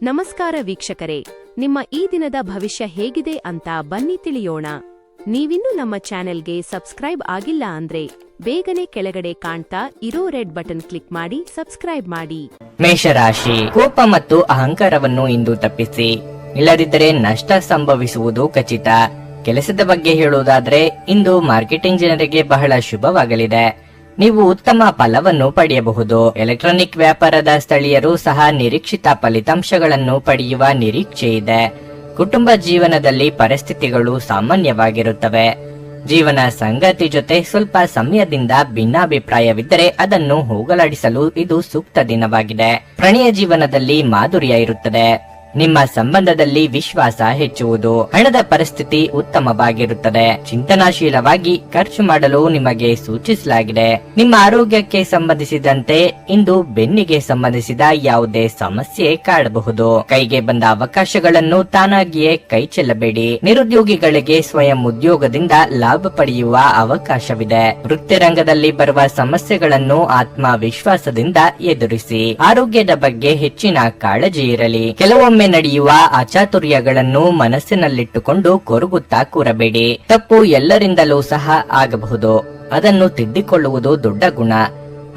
ನಮಸ್ಕಾರ ವೀಕ್ಷಕರೇ, ನಿಮ್ಮ ಈ ದಿನದ ಭವಿಷ್ಯ ಹೇಗಿದೆ ಅಂತ ಬನ್ನಿ ತಿಳಿಯೋಣ. ನೀವಿನ್ನೂ ನಮ್ಮ ಚಾನೆಲ್ಗೆ ಸಬ್ಸ್ಕ್ರೈಬ್ ಆಗಿಲ್ಲ ಅಂದ್ರೆ ಬೇಗನೆ ಕೆಳಗಡೆ ಕಾಣ್ತಾ ಇರೋ ರೆಡ್ ಬಟನ್ ಕ್ಲಿಕ್ ಮಾಡಿ ಸಬ್ಸ್ಕ್ರೈಬ್ ಮಾಡಿ. ಮೇಷರಾಶಿ, ಕೋಪ ಮತ್ತು ಅಹಂಕಾರವನ್ನು ಇಂದು ತಪ್ಪಿಸಿ, ಇಲ್ಲದಿದ್ದರೆ ನಷ್ಟ ಸಂಭವಿಸುವುದು ಖಚಿತ. ಕೆಲಸದ ಬಗ್ಗೆ ಹೇಳುವುದಾದ್ರೆ ಇಂದು ಮಾರ್ಕೆಟಿಂಗ್ ಜನರಿಗೆ ಬಹಳ ಶುಭವಾಗಲಿದೆ. ನೀವು ಉತ್ತಮ ಫಲವನ್ನು ಪಡೆಯಬಹುದು. ಎಲೆಕ್ಟ್ರಾನಿಕ್ ವ್ಯಾಪಾರದ ಸ್ಥಳೀಯರು ಸಹ ನಿರೀಕ್ಷಿತ ಫಲಿತಾಂಶಗಳನ್ನು ಪಡೆಯುವ ನಿರೀಕ್ಷೆ ಇದೆ. ಕುಟುಂಬ ಜೀವನದಲ್ಲಿ ಪರಿಸ್ಥಿತಿಗಳು ಸಾಮಾನ್ಯವಾಗಿರುತ್ತವೆ. ಜೀವನ ಸಂಗಾತಿ ಜೊತೆ ಸ್ವಲ್ಪ ಸಮಯದಿಂದ ಭಿನ್ನಾಭಿಪ್ರಾಯವಿದ್ದರೆ ಅದನ್ನು ಹೋಗಲಾಡಿಸಲು ಇದು ಸೂಕ್ತ ದಿನವಾಗಿದೆ. ಪ್ರಣಯ ಜೀವನದಲ್ಲಿ ಮಾಧುರ್ಯ ಇರುತ್ತದೆ. ನಿಮ್ಮ ಸಂಬಂಧದಲ್ಲಿ ವಿಶ್ವಾಸ ಹೆಚ್ಚುವುದು. ಹಣದ ಪರಿಸ್ಥಿತಿ ಉತ್ತಮವಾಗಿರುತ್ತದೆ. ಚಿಂತನಾಶೀಲವಾಗಿ ಖರ್ಚು ಮಾಡಲು ನಿಮಗೆ ಸೂಚಿಸಲಾಗಿದೆ. ನಿಮ್ಮ ಆರೋಗ್ಯಕ್ಕೆ ಸಂಬಂಧಿಸಿದಂತೆ ಇಂದು ಬೆನ್ನಿಗೆ ಸಂಬಂಧಿಸಿದ ಯಾವುದೇ ಸಮಸ್ಯೆ ಕಾಡಬಹುದು. ಕೈಗೆ ಬಂದ ಅವಕಾಶಗಳನ್ನು ತಾನಾಗಿಯೇ ಕೈ ಚೆಲ್ಲಬೇಡಿ. ನಿರುದ್ಯೋಗಿಗಳಿಗೆ ಸ್ವಯಂ ಉದ್ಯೋಗದಿಂದ ಲಾಭ ಪಡೆಯುವ ಅವಕಾಶವಿದೆ. ವೃತ್ತಿ ರಂಗದಲ್ಲಿ ಬರುವ ಸಮಸ್ಯೆಗಳನ್ನು ಆತ್ಮವಿಶ್ವಾಸದಿಂದ ಎದುರಿಸಿ. ಆರೋಗ್ಯದ ಬಗ್ಗೆ ಹೆಚ್ಚಿನ ಕಾಳಜಿ ಇರಲಿ. ಕೆಲವೊಮ್ಮೆ ನಡೆಯುವ ಅಚಾತುರ್ಯಗಳನ್ನು ಮನಸ್ಸಿನಲ್ಲಿಟ್ಟುಕೊಂಡು ಕೊರಗುತ್ತಾ ಕೂರಬೇಡಿ. ತಪ್ಪು ಎಲ್ಲರಿಂದಲೂ ಸಹ ಆಗಬಹುದು. ಅದನ್ನು ತಿದ್ದಿಕೊಳ್ಳುವುದು ದೊಡ್ಡ ಗುಣ.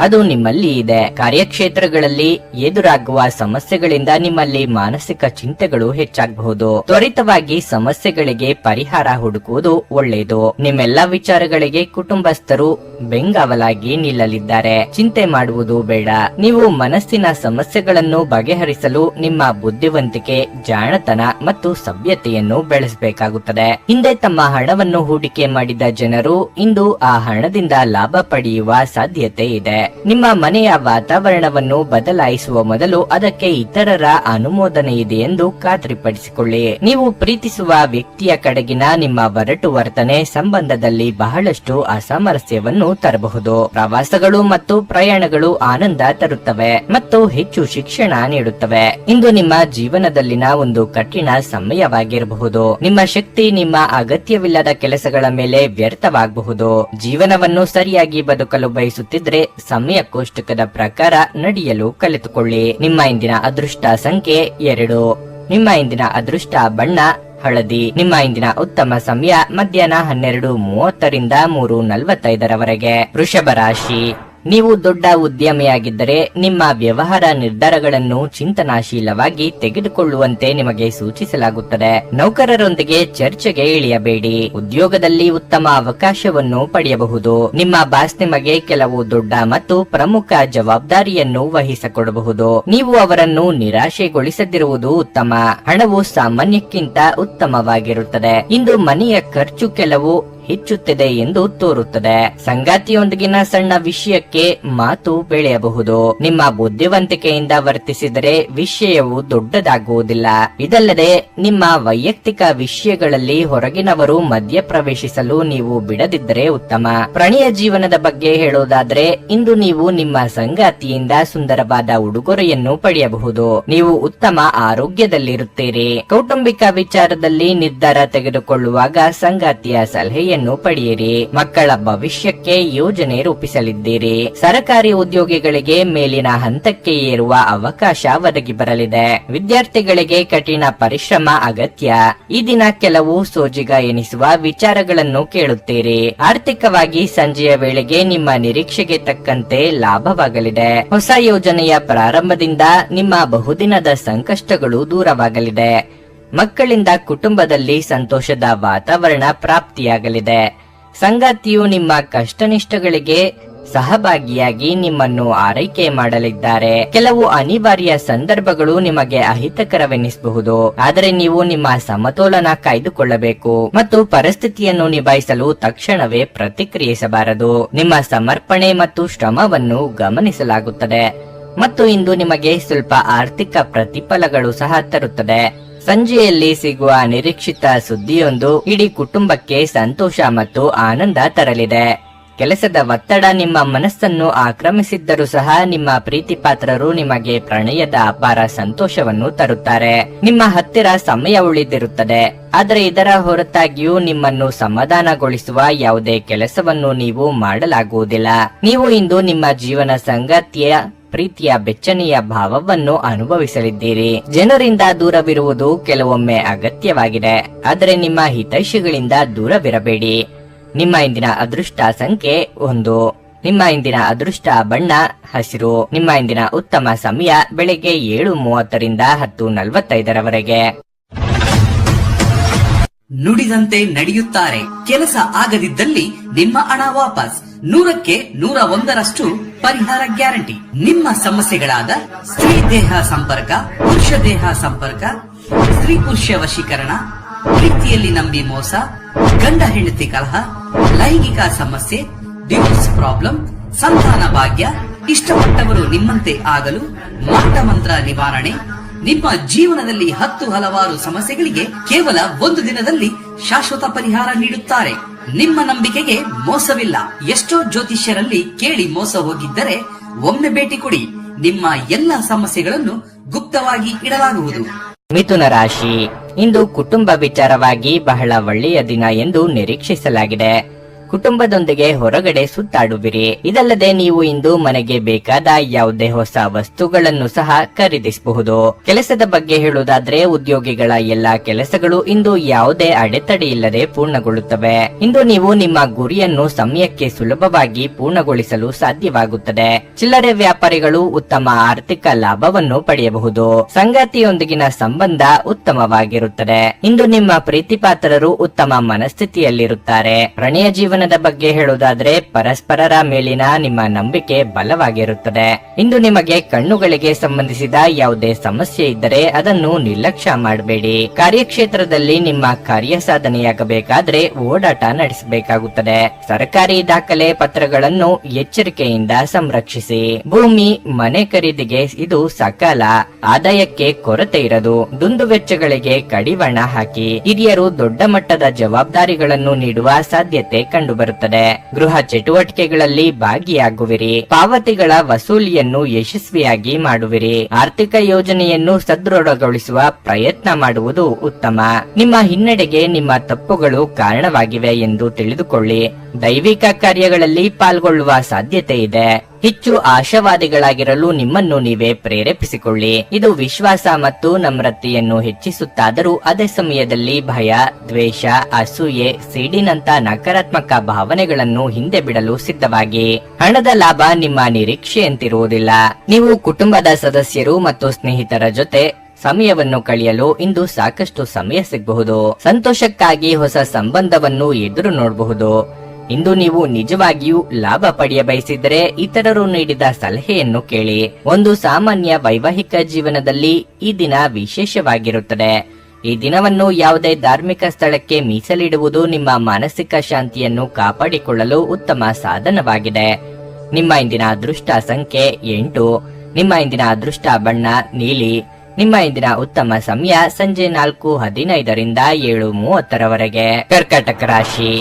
ಅದು ನಿಮ್ಮಲ್ಲಿ ಇದೆ. ಕಾರ್ಯಕ್ಷೇತ್ರಗಳಲ್ಲಿ ಎದುರಾಗುವ ಸಮಸ್ಯೆಗಳಿಂದ ನಿಮ್ಮಲ್ಲಿ ಮಾನಸಿಕ ಚಿಂತೆಗಳು ಹೆಚ್ಚಾಗಬಹುದು. ತ್ವರಿತವಾಗಿ ಸಮಸ್ಯೆಗಳಿಗೆ ಪರಿಹಾರ ಹುಡುಕುವುದು ಒಳ್ಳೆಯದು. ನಿಮ್ಮೆಲ್ಲಾ ವಿಚಾರಗಳಿಗೆ ಕುಟುಂಬಸ್ಥರು ಬೆಂಗಾವಲಾಗಿ ನಿಲ್ಲಲಿದ್ದಾರೆ. ಚಿಂತೆ ಮಾಡುವುದು ಬೇಡ. ನೀವು ಮನಸ್ಸಿನ ಸಮಸ್ಯೆಗಳನ್ನು ಬಗೆಹರಿಸಲು ನಿಮ್ಮ ಬುದ್ಧಿವಂತಿಕೆ, ಜಾಣತನ ಮತ್ತು ಸಭ್ಯತೆಯನ್ನು ಬೆಳೆಸಬೇಕಾಗುತ್ತದೆ. ಹಿಂದೆ ತಮ್ಮ ಹಣವನ್ನು ಹೂಡಿಕೆ ಮಾಡಿದ ಜನರು ಇಂದು ಆ ಹಣದಿಂದ ಲಾಭ ಪಡೆಯುವ ಸಾಧ್ಯತೆ ಇದೆ. ನಿಮ್ಮ ಮನೆಯ ವಾತಾವರಣವನ್ನು ಬದಲಾಯಿಸುವ ಮೊದಲು ಅದಕ್ಕೆ ಇತರರ ಅನುಮೋದನೆ ಇದೆ ಎಂದು ಖಾತ್ರಿಪಡಿಸಿಕೊಳ್ಳಿ. ನೀವು ಪ್ರೀತಿಸುವ ವ್ಯಕ್ತಿಯ ಕಡೆಗಿನ ನಿಮ್ಮ ಒರಟು ವರ್ತನೆ ಸಂಬಂಧದಲ್ಲಿ ಬಹಳಷ್ಟು ಅಸಾಮರಸ್ಯವನ್ನು ತರಬಹುದು. ಪ್ರವಾಸಗಳು ಮತ್ತು ಪ್ರಯಾಣಗಳು ಆನಂದ ತರುತ್ತವೆ ಮತ್ತು ಹೆಚ್ಚು ಶಿಕ್ಷಣ ನೀಡುತ್ತವೆ. ಇಂದು ನಿಮ್ಮ ಜೀವನದಲ್ಲಿನ ಒಂದು ಕಠಿಣ ಸಮಯವಾಗಿರಬಹುದು. ನಿಮ್ಮ ಶಕ್ತಿ ನಿಮ್ಮ ಅಗತ್ಯವಿಲ್ಲದ ಕೆಲಸಗಳ ಮೇಲೆ ವ್ಯರ್ಥವಾಗಬಹುದು. ಜೀವನವನ್ನು ಸರಿಯಾಗಿ ಬದುಕಲು ಬಯಸುತ್ತಿದ್ರೆ ಸಮಯ ಕೋಷ್ಟಕದ ಪ್ರಕಾರ ನಡೆಯಲು ಕಲಿತುಕೊಳ್ಳಿ. ನಿಮ್ಮ ಇಂದಿನ ಅದೃಷ್ಟ ಸಂಖ್ಯೆ 2. ನಿಮ್ಮ ಇಂದಿನ ಅದೃಷ್ಟ ಬಣ್ಣ ಹಳದಿ. ನಿಮ್ಮ ಇಂದಿನ ಉತ್ತಮ ಸಮಯ ಮಧ್ಯಾಹ್ನ 12:30 ರಿಂದ 3:45 ವೃಷಭ ರಾಶಿ, ನೀವು ದೊಡ್ಡ ಉದ್ಯಮಿಯಾಗಿದ್ದರೆ ನಿಮ್ಮ ವ್ಯವಹಾರ ನಿರ್ಧಾರಗಳನ್ನು ಚಿಂತನಾಶೀಲವಾಗಿ ತೆಗೆದುಕೊಳ್ಳುವಂತೆ ನಿಮಗೆ ಸೂಚಿಸಲಾಗುತ್ತದೆ. ನೌಕರರೊಂದಿಗೆ ಚರ್ಚೆಗೆ ಇಳಿಯಬೇಡಿ. ಉದ್ಯೋಗದಲ್ಲಿ ಉತ್ತಮ ಅವಕಾಶವನ್ನು ಪಡೆಯಬಹುದು. ನಿಮ್ಮ ಬಾಸ್ ನಿಮಗೆ ಕೆಲವು ದೊಡ್ಡ ಮತ್ತು ಪ್ರಮುಖ ಜವಾಬ್ದಾರಿಯನ್ನು ವಹಿಸಿಕೊಡಬಹುದು. ನೀವು ಅವರನ್ನು ನಿರಾಶೆಗೊಳಿಸದಿರುವುದು ಉತ್ತಮ. ಹಣವು ಸಾಮಾನ್ಯಕ್ಕಿಂತ ಉತ್ತಮವಾಗಿರುತ್ತದೆ. ಇಂದು ಮನೆಯ ಖರ್ಚು ಕೆಲವು ಹೆಚ್ಚುತ್ತಿದೆ ಎಂದು ತೋರುತ್ತದೆ. ಸಂಗಾತಿಯೊಂದಿಗಿನ ಸಣ್ಣ ವಿಷಯಕ್ಕೆ ಮಾತು ಬೆಳೆಯಬಹುದು. ನಿಮ್ಮ ಬುದ್ಧಿವಂತಿಕೆಯಿಂದ ವರ್ತಿಸಿದರೆ ವಿಷಯವು ದೊಡ್ಡದಾಗುವುದಿಲ್ಲ. ಇದಲ್ಲದೆ ನಿಮ್ಮ ವೈಯಕ್ತಿಕ ವಿಷಯಗಳಲ್ಲಿ ಹೊರಗಿನವರು ಮಧ್ಯಪ್ರವೇಶಿಸಲು ನೀವು ಬಿಡದಿದ್ದರೆ ಉತ್ತಮ. ಪ್ರಣಯ ಜೀವನದ ಬಗ್ಗೆ ಹೇಳೋದಾದ್ರೆ ಇಂದು ನೀವು ನಿಮ್ಮ ಸಂಗಾತಿಯಿಂದ ಸುಂದರವಾದ ಉಡುಗೊರೆಯನ್ನು ಪಡೆಯಬಹುದು. ನೀವು ಉತ್ತಮ ಆರೋಗ್ಯದಲ್ಲಿರುತ್ತೀರಿ. ಕೌಟುಂಬಿಕ ವಿಚಾರದಲ್ಲಿ ನಿರ್ಧಾರ ತೆಗೆದುಕೊಳ್ಳುವಾಗ ಸಂಗಾತಿಯ ಸಲಹೆಯನ್ನು ಪಡೆಯಿರಿ. ಮಕ್ಕಳ ಭವಿಷ್ಯಕ್ಕೆ ಯೋಜನೆ ರೂಪಿಸಲಿದ್ದೀರಿ. ಸರಕಾರಿ ಉದ್ಯೋಗಿಗಳಿಗೆ ಮೇಲಿನ ಹಂತಕ್ಕೆ ಏರುವ ಅವಕಾಶ ಒದಗಿ ಬರಲಿದೆ. ವಿದ್ಯಾರ್ಥಿಗಳಿಗೆ ಕಠಿಣ ಪರಿಶ್ರಮ ಅಗತ್ಯ. ಈ ದಿನ ಕೆಲವು ಸೋಜಿಗ ಎನಿಸುವ ವಿಚಾರಗಳನ್ನು ಕೇಳುತ್ತೀರಿ. ಆರ್ಥಿಕವಾಗಿ ಸಂಜೆಯ ವೇಳೆಗೆ ನಿಮ್ಮ ನಿರೀಕ್ಷೆಗೆ ತಕ್ಕಂತೆ ಲಾಭವಾಗಲಿದೆ. ಹೊಸ ಯೋಜನೆಯ ಪ್ರಾರಂಭದಿಂದ ನಿಮ್ಮ ಬಹುದಿನದ ಸಂಕಷ್ಟಗಳು ದೂರವಾಗಲಿದೆ. ಮಕ್ಕಳಿಂದ ಕುಟುಂಬದಲ್ಲಿ ಸಂತೋಷದ ವಾತಾವರಣ ಪ್ರಾಪ್ತಿಯಾಗಲಿದೆ. ಸಂಗಾತಿಯು ನಿಮ್ಮ ಕಷ್ಟನಿಷ್ಠಗಳಿಗೆ ಸಹಭಾಗಿಯಾಗಿ ನಿಮ್ಮನ್ನು ಆರೈಕೆ ಮಾಡಲಿದ್ದಾರೆ. ಕೆಲವು ಅನಿವಾರ್ಯ ಸಂದರ್ಭಗಳು ನಿಮಗೆ ಅಹಿತಕರವೆನಿಸಬಹುದು. ಆದರೆ ನೀವು ನಿಮ್ಮ ಸಮತೋಲನ ಕಾಯ್ದುಕೊಳ್ಳಬೇಕು ಮತ್ತು ಪರಿಸ್ಥಿತಿಯನ್ನು ನಿಭಾಯಿಸಲು ತಕ್ಷಣವೇ ಪ್ರತಿಕ್ರಿಯಿಸಬಾರದು. ನಿಮ್ಮ ಸಮರ್ಪಣೆ ಮತ್ತು ಶ್ರಮವನ್ನು ಗಮನಿಸಲಾಗುತ್ತದೆ ಮತ್ತು ಇಂದು ನಿಮಗೆ ಸ್ವಲ್ಪ ಆರ್ಥಿಕ ಪ್ರತಿಫಲಗಳು ಸಹ ತರುತ್ತದೆ. ಸಂಜೆಯಲ್ಲಿ ಸಿಗುವ ನಿರೀಕ್ಷಿತ ಸುದ್ದಿಯೊಂದು ಇಡೀ ಕುಟುಂಬಕ್ಕೆ ಸಂತೋಷ ಮತ್ತು ಆನಂದ ತರಲಿದೆ. ಕೆಲಸದ ಒತ್ತಡ ನಿಮ್ಮ ಮನಸ್ಸನ್ನು ಆಕ್ರಮಿಸಿದ್ದರೂ ಸಹ ನಿಮ್ಮ ಪ್ರೀತಿ ಪಾತ್ರರು ನಿಮಗೆ ಪ್ರಣಯದ ಅಪಾರ ಸಂತೋಷವನ್ನು ತರುತ್ತಾರೆ. ನಿಮ್ಮ ಹತ್ತಿರ ಸಮಯ ಉಳಿದಿರುತ್ತದೆ. ಆದರೆ ಇದರ ಹೊರತಾಗಿಯೂ ನಿಮ್ಮನ್ನು ಸಮಾಧಾನಗೊಳಿಸುವ ಯಾವುದೇ ಕೆಲಸವನ್ನು ನೀವು ಮಾಡಲಾಗುವುದಿಲ್ಲ. ನೀವು ಇಂದು ನಿಮ್ಮ ಜೀವನ ಸಂಗಾತಿಯ ಪ್ರೀತಿಯ ಬೆಚ್ಚನೆಯ ಭಾವವನ್ನು ಅನುಭವಿಸಲಿದ್ದೀರಿ. ಜನರಿಂದ ದೂರವಿರುವುದು ಕೆಲವೊಮ್ಮೆ ಅಗತ್ಯವಾಗಿದೆ, ಆದರೆ ನಿಮ್ಮ ಹಿತೈಷಿಗಳಿಂದ ದೂರವಿರಬೇಡಿ. ನಿಮ್ಮ ಇಂದಿನ ಅದೃಷ್ಟ ಸಂಖ್ಯೆ 1. ನಿಮ್ಮ ಇಂದಿನ ಅದೃಷ್ಟ ಬಣ್ಣ ಹಸಿರು. ನಿಮ್ಮ ಇಂದಿನ ಉತ್ತಮ ಸಮಯ ಬೆಳಿಗ್ಗೆ 7:30 ರಿಂದ 10:45 ನುಡಿದಂತೆ ನಡೆಯುತ್ತಾರೆ. ಕೆಲಸ ಆಗದಿದ್ದಲ್ಲಿ ನಿಮ್ಮ ಹಣ ವಾಪಸ್. 100ಕ್ಕೆ 101ರಷ್ಟು ಪರಿಹಾರ ಗ್ಯಾರಂಟಿ. ನಿಮ್ಮ ಸಮಸ್ಯೆಗಳಾದ ಸ್ತ್ರೀ ದೇಹ ಸಂಪರ್ಕ, ಪುರುಷ ದೇಹ ಸಂಪರ್ಕ, ಸ್ತ್ರೀ ಪುರುಷ ವಶೀಕರಣ, ಪ್ರೀತಿಯಲ್ಲಿ ನಂಬಿ ಮೋಸ, ಗಂಡ ಹೆಂಡತಿ ಕಲಹ, ಲೈಂಗಿಕ ಸಮಸ್ಯೆ, ಡಿವೋರ್ಸ್ ಪ್ರಾಬ್ಲಮ್, ಸಂತಾನ ಭಾಗ್ಯ, ಇಷ್ಟಪಟ್ಟವರು ನಿಮ್ಮಂತೆ ಆಗಲು ಮಾಟ ಮಂತ್ರ ನಿವಾರಣೆ, ನಿಮ್ಮ ಜೀವನದಲ್ಲಿ 10 ಹಲವಾರು ಸಮಸ್ಯೆಗಳಿಗೆ ಕೇವಲ 1 ದಿನದಲ್ಲಿ ಶಾಶ್ವತ ಪರಿಹಾರ ನೀಡುತ್ತಾರೆ. ನಿಮ್ಮ ನಂಬಿಕೆಗೆ ಮೋಸವಿಲ್ಲ. ಎಷ್ಟೋ ಜ್ಯೋತಿಷ್ಯರಲ್ಲಿ ಕೇಳಿ ಮೋಸ ಹೋಗಿದ್ದರೆ ಒಮ್ಮೆ ಭೇಟಿ ಕೊಡಿ. ನಿಮ್ಮ ಎಲ್ಲ ಸಮಸ್ಯೆಗಳನ್ನು ಗುಪ್ತವಾಗಿ ಇಡಲಾಗುವುದು. ಮಿಥುನ ರಾಶಿ, ಇಂದು ಕುಟುಂಬ ವಿಚಾರವಾಗಿ ಬಹಳ ಒಳ್ಳೆಯ ದಿನ ಎಂದು ನಿರೀಕ್ಷಿಸಲಾಗಿದೆ. ಕುಟುಂಬದೊಂದಿಗೆ ಹೊರಗಡೆ ಸುತ್ತಾಡುವಿರಿ. ಇದಲ್ಲದೆ ನೀವು ಇಂದು ಮನೆಗೆ ಬೇಕಾದ ಯಾವುದೇ ಹೊಸ ವಸ್ತುಗಳನ್ನು ಸಹ ಖರೀದಿಸಬಹುದು. ಕೆಲಸದ ಬಗ್ಗೆ ಹೇಳುವುದಾದ್ರೆ ಉದ್ಯೋಗಿಗಳ ಎಲ್ಲಾ ಕೆಲಸಗಳು ಇಂದು ಯಾವುದೇ ಅಡೆತಡೆ ಇಲ್ಲದೆ ಪೂರ್ಣಗೊಳ್ಳುತ್ತವೆ. ಇಂದು ನೀವು ನಿಮ್ಮ ಗುರಿಯನ್ನು ಸಮಯಕ್ಕೆ ಸುಲಭವಾಗಿ ಪೂರ್ಣಗೊಳಿಸಲು ಸಾಧ್ಯವಾಗುತ್ತದೆ. ಚಿಲ್ಲರೆ ವ್ಯಾಪಾರಿಗಳು ಉತ್ತಮ ಆರ್ಥಿಕ ಲಾಭವನ್ನು ಪಡೆಯಬಹುದು. ಸಂಗಾತಿಯೊಂದಿಗಿನ ಸಂಬಂಧ ಉತ್ತಮವಾಗಿರುತ್ತದೆ. ಇಂದು ನಿಮ್ಮ ಪ್ರೀತಿಪಾತ್ರರು ಉತ್ತಮ ಮನಸ್ಥಿತಿಯಲ್ಲಿರುತ್ತಾರೆ. ಪ್ರಣಯ ಜೀವನದ ಬಗ್ಗೆ ಹೇಳುವುದಾದ್ರೆ ಪರಸ್ಪರರ ಮೇಲಿನ ನಿಮ್ಮ ನಂಬಿಕೆ ಬಲವಾಗಿರುತ್ತದೆ. ಇಂದು ನಿಮಗೆ ಕಣ್ಣುಗಳಿಗೆ ಸಂಬಂಧಿಸಿದ ಯಾವುದೇ ಸಮಸ್ಯೆ ಇದ್ದರೆ ಅದನ್ನು ನಿರ್ಲಕ್ಷ್ಯ ಮಾಡಬೇಡಿ. ಕಾರ್ಯಕ್ಷೇತ್ರದಲ್ಲಿ ನಿಮ್ಮ ಕಾರ್ಯ ಸಾಧನೆಯಾಗಬೇಕಾದ್ರೆ ಓಡಾಟ ನಡೆಸಬೇಕಾಗುತ್ತದೆ. ಸರ್ಕಾರಿ ದಾಖಲೆ ಪತ್ರಗಳನ್ನು ಎಚ್ಚರಿಕೆಯಿಂದ ಸಂರಕ್ಷಿಸಿ. ಭೂಮಿ ಮನೆ ಖರೀದಿಗೆ ಇದು ಸಕಾಲ. ಆದಾಯಕ್ಕೆ ಕೊರತೆ ಇರದು. ದುಂದು ವೆಚ್ಚಗಳಿಗೆ ಕಡಿವಾಣ ಹಾಕಿ. ಹಿರಿಯರು ದೊಡ್ಡ ಮಟ್ಟದ ಜವಾಬ್ದಾರಿಗಳನ್ನು ನೀಡುವ ಸಾಧ್ಯತೆ ಕಂಡುಬರುತ್ತದೆ. ಗೃಹ ಚಟುವಟಿಕೆಗಳಲ್ಲಿ ಭಾಗಿಯಾಗುವಿರಿ. ಪಾವತಿಗಳ ವಸೂಲಿಯನ್ನು ಯಶಸ್ವಿಯಾಗಿ ಮಾಡುವಿರಿ. ಆರ್ಥಿಕ ಯೋಜನೆಯನ್ನು ಸದೃಢಗೊಳಿಸುವ ಪ್ರಯತ್ನ ಮಾಡುವುದು ಉತ್ತಮ. ನಿಮ್ಮ ಹಿನ್ನಡೆಗೆ ನಿಮ್ಮ ತಪ್ಪುಗಳು ಕಾರಣವಾಗಿವೆ ಎಂದು ತಿಳಿದುಕೊಳ್ಳಿ. ದೈವಿಕ ಕಾರ್ಯಗಳಲ್ಲಿ ಪಾಲ್ಗೊಳ್ಳುವ ಸಾಧ್ಯತೆ ಇದೆ. ಹೆಚ್ಚು ಆಶಾವಾದಿಗಳಾಗಿರಲು ನಿಮ್ಮನ್ನು ನೀವೇ ಪ್ರೇರೇಪಿಸಿಕೊಳ್ಳಿ. ಇದು ವಿಶ್ವಾಸ ಮತ್ತು ನಮ್ರತೆಯನ್ನು ಹೆಚ್ಚಿಸುತ್ತಾದರೂ ಅದೇ ಸಮಯದಲ್ಲಿ ಭಯ, ದ್ವೇಷ, ಅಸೂಯೆ, ಸಿಡಿನಂತ ನಕಾರಾತ್ಮಕ ಭಾವನೆಗಳನ್ನು ಹಿಂದೆ ಬಿಡಲು ಸಿದ್ಧವಾಗಿ. ಹಣದ ಲಾಭ ನಿಮ್ಮ ನಿರೀಕ್ಷೆಯಂತಿರುವುದಿಲ್ಲ. ನೀವು ಕುಟುಂಬದ ಸದಸ್ಯರು ಮತ್ತು ಸ್ನೇಹಿತರ ಜೊತೆ ಸಮಯವನ್ನು ಕಳೆಯಲು ಇಂದು ಸಾಕಷ್ಟು ಸಮಯ ಸಿಗಬಹುದು. ಸಂತೋಷಕ್ಕಾಗಿ ಹೊಸ ಸಂಬಂಧವನ್ನು ಎದುರು ನೋಡಬಹುದು. ಇಂದು ನೀವು ನಿಜವಾಗಿಯೂ ಲಾಭ ಪಡೆಯ ಬಯಸಿದರೆ ಇತರರು ನೀಡಿದ ಸಲಹೆಯನ್ನು ಕೇಳಿ. ಒಂದು ಸಾಮಾನ್ಯ ವೈವಾಹಿಕ ಜೀವನದಲ್ಲಿ ಈ ದಿನ ವಿಶೇಷವಾಗಿರುತ್ತದೆ. ಈ ದಿನವನ್ನು ಯಾವುದೇ ಧಾರ್ಮಿಕ ಸ್ಥಳಕ್ಕೆ ಮೀಸಲಿಡುವುದು ನಿಮ್ಮ ಮಾನಸಿಕ ಶಾಂತಿಯನ್ನು ಕಾಪಾಡಿಕೊಳ್ಳಲು ಉತ್ತಮ ಸಾಧನವಾಗಿದೆ. ನಿಮ್ಮ ಇಂದಿನ ಅದೃಷ್ಟ ಸಂಖ್ಯೆ 8. ನಿಮ್ಮ ಇಂದಿನ ಅದೃಷ್ಟ ಬಣ್ಣ ನೀಲಿ. ನಿಮ್ಮ ಇಂದಿನ ಉತ್ತಮ ಸಮಯ ಸಂಜೆ 4:15 ರಿಂದ 7:30 ಕರ್ಕಾಟಕ ರಾಶಿ,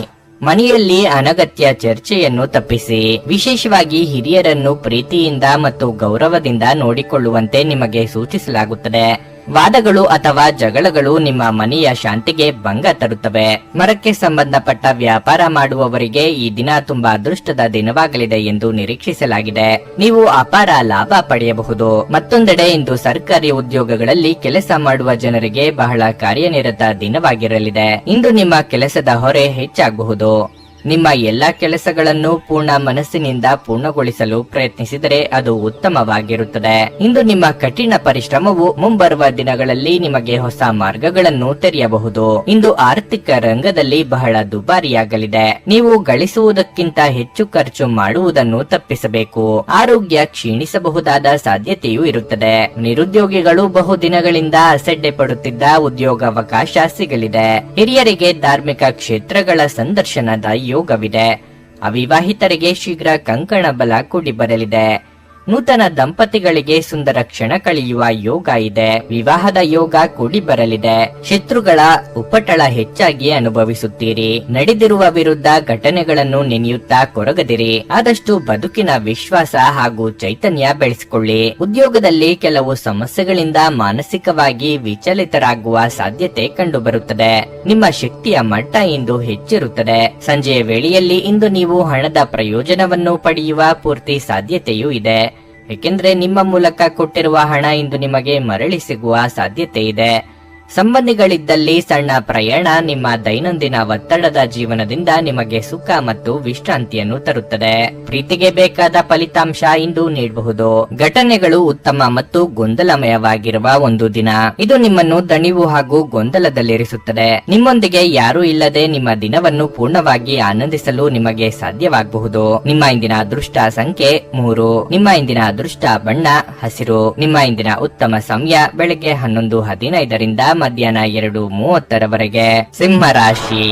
ಮನೆಯಲ್ಲಿ ಅನಗತ್ಯ ಚರ್ಚೆಯನ್ನು ತಪ್ಪಿಸಿ. ವಿಶೇಷವಾಗಿ ಹಿರಿಯರನ್ನು ಪ್ರೀತಿಯಿಂದ ಮತ್ತು ಗೌರವದಿಂದ ನೋಡಿಕೊಳ್ಳುವಂತೆ ನಿಮಗೆ ಸೂಚಿಸಲಾಗುತ್ತದೆ. ವಾದಗಳು ಅಥವಾ ಜಗಳಗಳು ನಿಮ್ಮ ಮನೆಯ ಶಾಂತಿಗೆ ಭಂಗ ತರುತ್ತವೆ. ಮರಕ್ಕೆ ಸಂಬಂಧಪಟ್ಟ ವ್ಯಾಪಾರ ಮಾಡುವವರಿಗೆ ಈ ದಿನ ತುಂಬಾ ಅದೃಷ್ಟದ ದಿನವಾಗಲಿದೆ ಎಂದು ನಿರೀಕ್ಷಿಸಲಾಗಿದೆ. ನೀವು ಅಪಾರ ಲಾಭ ಪಡೆಯಬಹುದು. ಮತ್ತೊಂದೆಡೆ ಇಂದು ಸರ್ಕಾರಿ ಉದ್ಯೋಗಗಳಲ್ಲಿ ಕೆಲಸ ಮಾಡುವ ಜನರಿಗೆ ಬಹಳ ಕಾರ್ಯನಿರತ ದಿನವಾಗಿರಲಿದೆ. ಇಂದು ನಿಮ್ಮ ಕೆಲಸದ ಹೊರೆ ಹೆಚ್ಚಾಗಬಹುದು. ನಿಮ್ಮ ಎಲ್ಲಾ ಕೆಲಸಗಳನ್ನು ಪೂರ್ಣ ಮನಸ್ಸಿನಿಂದ ಪೂರ್ಣಗೊಳಿಸಲು ಪ್ರಯತ್ನಿಸಿದರೆ ಅದು ಉತ್ತಮವಾಗಿರುತ್ತದೆ. ಇಂದು ನಿಮ್ಮ ಕಠಿಣ ಪರಿಶ್ರಮವು ಮುಂಬರುವ ದಿನಗಳಲ್ಲಿ ನಿಮಗೆ ಹೊಸ ಮಾರ್ಗಗಳನ್ನು ತೆರೆಯಬಹುದು. ಇಂದು ಆರ್ಥಿಕ ರಂಗದಲ್ಲಿ ಬಹಳ ದುಬಾರಿಯಾಗಲಿದೆ. ನೀವು ಗಳಿಸುವುದಕ್ಕಿಂತ ಹೆಚ್ಚು ಖರ್ಚು ಮಾಡುವುದನ್ನು ತಪ್ಪಿಸಬೇಕು. ಆರೋಗ್ಯ ಕ್ಷೀಣಿಸಬಹುದಾದ ಸಾಧ್ಯತೆಯೂ ಇರುತ್ತದೆ. ನಿರುದ್ಯೋಗಿಗಳು ಬಹುದಿನಗಳಿಂದ ಅಸಡ್ಡೆ ಪಡುತ್ತಿದ್ದ ಉದ್ಯೋಗಾವಕಾಶ ಸಿಗಲಿದೆ. ಹಿರಿಯರಿಗೆ ಧಾರ್ಮಿಕ ಕ್ಷೇತ್ರಗಳ ಸಂದರ್ಶನದ ಯೋಗವಿದೆ. ಅವಿವಾಹಿತರಿಗೆ ಶೀಘ್ರ ಕಂಕಣ ಬಲ ಕೂಡಿ ಬರಲಿದೆ. ನೂತನ ದಂಪತಿಗಳಿಗೆ ಸುಂದರ ಕ್ಷಣ ಕಳೆಯುವ ಯೋಗ ಇದೆ. ವಿವಾಹದ ಯೋಗ ಕೂಡಿ ಬರಲಿದೆ. ಶತ್ರುಗಳ ಉಪಟಳ ಹೆಚ್ಚಾಗಿ ಅನುಭವಿಸುತ್ತೀರಿ. ನಡೆದಿರುವ ವಿರುದ್ಧ ಘಟನೆಗಳನ್ನು ನೆನೆಯುತ್ತಾ ಕೊರಗದಿರಿ. ಆದಷ್ಟು ಬದುಕಿನ ವಿಶ್ವಾಸ ಹಾಗೂ ಚೈತನ್ಯ ಬೆಳೆಸಿಕೊಳ್ಳಿ. ಉದ್ಯೋಗದಲ್ಲಿ ಕೆಲವು ಸಮಸ್ಯೆಗಳಿಂದ ಮಾನಸಿಕವಾಗಿ ವಿಚಲಿತರಾಗುವ ಸಾಧ್ಯತೆ ಕಂಡುಬರುತ್ತದೆ. ನಿಮ್ಮ ಶಕ್ತಿಯ ಮಟ್ಟ ಇಂದು ಹೆಚ್ಚಿರುತ್ತದೆ. ಸಂಜೆಯ ವೇಳೆಯಲ್ಲಿ ಇಂದು ನೀವು ಹಣದ ಪ್ರಯೋಜನವನ್ನು ಪಡೆಯುವ ಪೂರ್ತಿ ಸಾಧ್ಯತೆಯೂ ಇದೆ. ಏಕೆಂದ್ರೆ ನಿಮ್ಮ ಮೂಲಕ ಕೊಟ್ಟಿರುವ ಹಣ ಇಂದು ನಿಮಗೆ ಮರಳಿ ಸಿಗುವ ಸಾಧ್ಯತೆ ಇದೆ. ಸಂಬಂಧಿಗಳಿದ್ದಲ್ಲಿ ಸಣ್ಣ ಪ್ರಯಾಣ ನಿಮ್ಮ ದೈನಂದಿನ ಒತ್ತಡದ ಜೀವನದಿಂದ ನಿಮಗೆ ಸುಖ ಮತ್ತು ವಿಶ್ರಾಂತಿಯನ್ನು ತರುತ್ತದೆ. ಪ್ರೀತಿಗೆ ಬೇಕಾದ ಫಲಿತಾಂಶ ಇಂದು ನೀಡಬಹುದು. ಘಟನೆಗಳು ಉತ್ತಮ ಮತ್ತು ಗೊಂದಲಮಯವಾಗಿರುವ ಒಂದು ದಿನ. ಇದು ನಿಮ್ಮನ್ನು ದಣಿವು ಹಾಗೂ ಗೊಂದಲದಲ್ಲಿರಿಸುತ್ತದೆ. ನಿಮ್ಮೊಂದಿಗೆ ಯಾರೂ ಇಲ್ಲದೆ ನಿಮ್ಮ ದಿನವನ್ನು ಪೂರ್ಣವಾಗಿ ಆನಂದಿಸಲು ನಿಮಗೆ ಸಾಧ್ಯವಾಗಬಹುದು. ನಿಮ್ಮ ಇಂದಿನ ಅದೃಷ್ಟ ಸಂಖ್ಯೆ 3. ನಿಮ್ಮ ಇಂದಿನ ಅದೃಷ್ಟ ಬಣ್ಣ ಹಸಿರು. ನಿಮ್ಮ ಇಂದಿನ ಉತ್ತಮ ಸಮಯ ಬೆಳಗ್ಗೆ 11:15 ಮಧ್ಯಾಹ್ನ 2:30 ಸಿಂಹ ರಾಶಿ.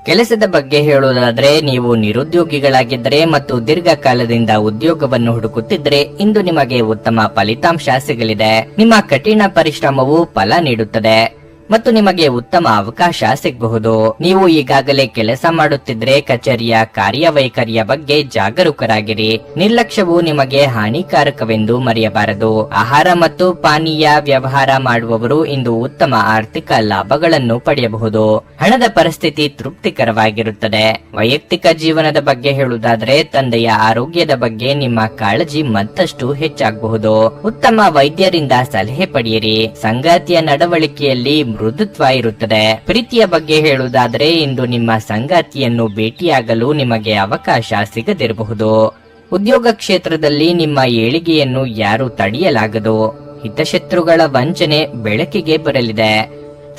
ಕೆಲಸದ ಬಗ್ಗೆ ಹೇಳುವುದಾದ್ರೆ, ನೀವು ನಿರುದ್ಯೋಗಿಗಳಾಗಿದ್ದರೆ ಮತ್ತು ದೀರ್ಘಕಾಲದಿಂದ ಉದ್ಯೋಗವನ್ನು ಹುಡುಕುತ್ತಿದ್ರೆ ಇಂದು ನಿಮಗೆ ಉತ್ತಮ ಫಲಿತಾಂಶ ಸಿಗಲಿದೆ. ನಿಮ್ಮ ಕಠಿಣ ಪರಿಶ್ರಮವು ಫಲ ನೀಡುತ್ತದೆ ಮತ್ತು ನಿಮಗೆ ಉತ್ತಮ ಅವಕಾಶ ಸಿಗಬಹುದು. ನೀವು ಈಗಾಗಲೇ ಕೆಲಸ ಮಾಡುತ್ತಿದ್ರೆ ಕಚೇರಿಯ ಕಾರ್ಯವೈಖರಿಯ ಬಗ್ಗೆ ಜಾಗರೂಕರಾಗಿರಿ. ನಿರ್ಲಕ್ಷ್ಯವು ನಿಮಗೆ ಹಾನಿಕಾರಕವೆಂದು ಮರೆಯಬಾರದು. ಆಹಾರ ಮತ್ತು ಪಾನೀಯ ವ್ಯವಹಾರ ಮಾಡುವವರು ಇಂದು ಉತ್ತಮ ಆರ್ಥಿಕ ಲಾಭಗಳನ್ನು ಪಡೆಯಬಹುದು. ಹಣದ ಪರಿಸ್ಥಿತಿ ತೃಪ್ತಿಕರವಾಗಿರುತ್ತದೆ. ವೈಯಕ್ತಿಕ ಜೀವನದ ಬಗ್ಗೆ ಹೇಳುವುದಾದ್ರೆ, ತಂದೆಯ ಆರೋಗ್ಯದ ಬಗ್ಗೆ ನಿಮ್ಮ ಕಾಳಜಿ ಮತ್ತಷ್ಟು ಹೆಚ್ಚಾಗಬಹುದು. ಉತ್ತಮ ವೈದ್ಯರಿಂದ ಸಲಹೆ ಪಡೆಯಿರಿ. ಸಂಗಾತಿಯ ನಡವಳಿಕೆಯಲ್ಲಿ ಮೃದುತ್ವ ಇರುತ್ತದೆ. ಪ್ರೀತಿಯ ಬಗ್ಗೆ ಹೇಳುವುದಾದ್ರೆ, ಇಂದು ನಿಮ್ಮ ಸಂಗಾತಿಯನ್ನು ಭೇಟಿಯಾಗಲು ನಿಮಗೆ ಅವಕಾಶ ಸಿಗದಿರಬಹುದು. ಉದ್ಯೋಗ ಕ್ಷೇತ್ರದಲ್ಲಿ ನಿಮ್ಮ ಏಳಿಗೆಯನ್ನು ಯಾರು ತಡೆಯಲಾಗದು. ಹಿತಶತ್ರುಗಳ ವಂಚನೆ ಬೆಳಕಿಗೆ ಬರಲಿದೆ.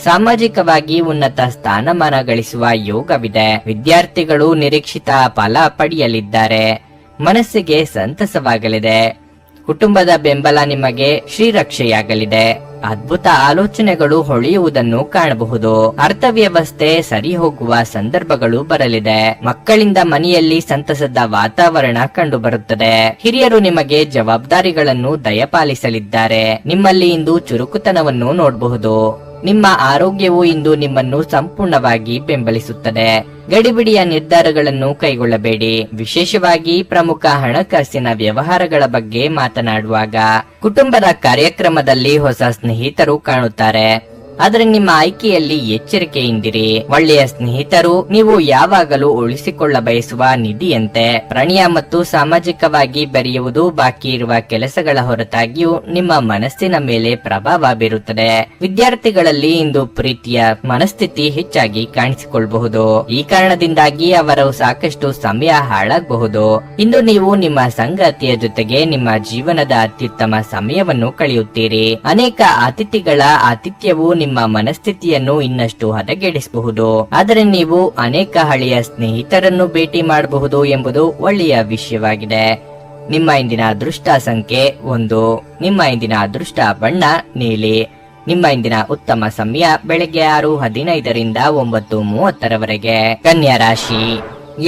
ಸಾಮಾಜಿಕವಾಗಿ ಉನ್ನತ ಸ್ಥಾನಮಾನ ಗಳಿಸುವ ಯೋಗವಿದೆ. ವಿದ್ಯಾರ್ಥಿಗಳು ನಿರೀಕ್ಷಿತ ಫಲ ಪಡೆಯಲಿದ್ದಾರೆ. ಮನಸ್ಸಿಗೆ ಸಂತಸವಾಗಲಿದೆ. ಕುಟುಂಬದ ಬೆಂಬಲ ನಿಮಗೆ ಶ್ರೀರಕ್ಷೆಯಾಗಲಿದೆ. ಅದ್ಭುತ ಆಲೋಚನೆಗಳು ಹೊಳೆಯುವುದನ್ನು ಕಾಣಬಹುದು. ಅರ್ಥವ್ಯವಸ್ಥೆ ಸರಿ ಹೋಗುವ ಸಂದರ್ಭಗಳು ಬರಲಿದೆ. ಮಕ್ಕಳಿಂದ ಮನೆಯಲ್ಲಿ ಸಂತಸದ ವಾತಾವರಣ ಕಂಡುಬರುತ್ತದೆ. ಹಿರಿಯರು ನಿಮಗೆ ಜವಾಬ್ದಾರಿಗಳನ್ನು ದಯಪಾಲಿಸಲಿದ್ದಾರೆ. ನಿಮ್ಮಲ್ಲಿ ಇಂದು ಚುರುಕುತನವನ್ನು ನೋಡಬಹುದು. ನಿಮ್ಮ ಆರೋಗ್ಯವು ಇಂದು ನಿಮ್ಮನ್ನು ಸಂಪೂರ್ಣವಾಗಿ ಬೆಂಬಲಿಸುತ್ತದೆ. ಗಡಿಬಿಡಿಯ ನಿರ್ಧಾರಗಳನ್ನು ಕೈಗೊಳ್ಳಬೇಡಿ. ವಿಶೇಷವಾಗಿ ಪ್ರಮುಖ ಹಣಕಾಸಿನ ವ್ಯವಹಾರಗಳ ಬಗ್ಗೆ ಮಾತನಾಡುವಾಗ ಕುಟುಂಬದ ಕಾರ್ಯಕ್ರಮದಲ್ಲಿ ಹೊಸ ಸ್ನೇಹಿತರು ಕಾಣುತ್ತಾರೆ. ಆದರೆ ನಿಮ್ಮ ಆಯ್ಕೆಯಲ್ಲಿ ಎಚ್ಚರಿಕೆಯಿಂದಿರಿ. ಒಳ್ಳೆಯ ಸ್ನೇಹಿತರು ನೀವು ಯಾವಾಗಲೂ ಉಳಿಸಿಕೊಳ್ಳ ಬಯಸುವ ನಿಧಿಯಂತೆ. ಪ್ರಣಯ ಮತ್ತು ಸಾಮಾಜಿಕವಾಗಿ ಬೆರೆಯುವುದು ಬಾಕಿ ಇರುವ ಕೆಲಸಗಳ ಹೊರತಾಗಿಯೂ ನಿಮ್ಮ ಮನಸ್ಸಿನ ಮೇಲೆ ಪ್ರಭಾವ ಬೀರುತ್ತದೆ. ವಿದ್ಯಾರ್ಥಿಗಳಲ್ಲಿ ಇಂದು ಪ್ರೀತಿಯ ಮನಸ್ಥಿತಿ ಹೆಚ್ಚಾಗಿ ಕಾಣಿಸಿಕೊಳ್ಳಬಹುದು. ಈ ಕಾರಣದಿಂದಾಗಿ ಅವರ ಸಾಕಷ್ಟು ಸಮಯ ಹಾಳಾಗಬಹುದು. ಇಂದು ನೀವು ನಿಮ್ಮ ಸಂಗಾತಿಯ ಜೊತೆಗೆ ನಿಮ್ಮ ಜೀವನದ ಅತ್ಯುತ್ತಮ ಸಮಯವನ್ನು ಕಳೆಯುತ್ತೀರಿ. ಅನೇಕ ಅತಿಥಿಗಳ ಆತಿಥ್ಯವು ನಿಮ್ಮ ಮನಸ್ಥಿತಿಯನ್ನು ಇನ್ನಷ್ಟು ಹದಗೆಡಿಸಬಹುದು. ಆದರೆ ನೀವು ಅನೇಕ ಹಳೆಯ ಸ್ನೇಹಿತರನ್ನು ಭೇಟಿ ಮಾಡಬಹುದು ಎಂಬುದು ಒಳ್ಳೆಯ ವಿಷಯವಾಗಿದೆ. ನಿಮ್ಮ ಇಂದಿನ ಅದೃಷ್ಟ ಸಂಖ್ಯೆ 1. ನಿಮ್ಮ ಇಂದಿನ ಅದೃಷ್ಟ ಬಣ್ಣ ನೀಲಿ. ನಿಮ್ಮ ಇಂದಿನ ಉತ್ತಮ ಸಮಯ ಬೆಳಗ್ಗೆ 6:15 9:30 ಕನ್ಯಾ ರಾಶಿ.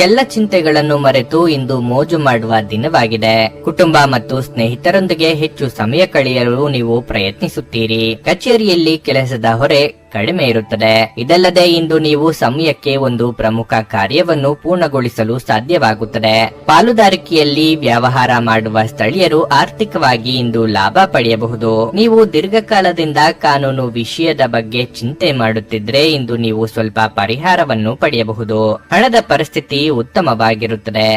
ಎಲ್ಲ ಚಿಂತೆಗಳನ್ನು ಮರೆತು ಇಂದು ಮೋಜು ಮಾಡುವ ದಿನವಾಗಿದೆ. ಕುಟುಂಬ ಮತ್ತು ಸ್ನೇಹಿತರೊಂದಿಗೆ ಹೆಚ್ಚು ಸಮಯ ಕಳೆಯಲು ನೀವು ಪ್ರಯತ್ನಿಸುತ್ತೀರಿ. ಕಚೇರಿಯಲ್ಲಿ ಕೆಲಸದ ಹೊರೆ ಕಡಿಮೆ ಇರುತ್ತದೆ. ಇದಲ್ಲದೆ ಇಂದು ನೀವು ಸಮಯಕ್ಕೆ ಒಂದು ಪ್ರಮುಖ ಕಾರ್ಯವನ್ನು ಪೂರ್ಣಗೊಳಿಸಲು ಸಾಧ್ಯವಾಗುತ್ತದೆ. ಪಾಲುದಾರಿಕೆಯಲ್ಲಿ ವ್ಯವಹಾರ ಮಾಡುವ ಸ್ಥಳೀಯರು ಆರ್ಥಿಕವಾಗಿ ಇಂದು ಲಾಭ ಪಡೆಯಬಹುದು. ನೀವು ದೀರ್ಘಕಾಲದಿಂದ ಕಾನೂನು ವಿಷಯದ ಬಗ್ಗೆ ಚಿಂತೆ ಮಾಡುತ್ತಿದ್ರೆ ಇಂದು ನೀವು ಸ್ವಲ್ಪ ಪರಿಹಾರವನ್ನು ಪಡೆಯಬಹುದು. ಹಣದ ಪರಿಸ್ಥಿತಿ ಉತ್ತಮವಾಗಿರುತ್ತದೆ.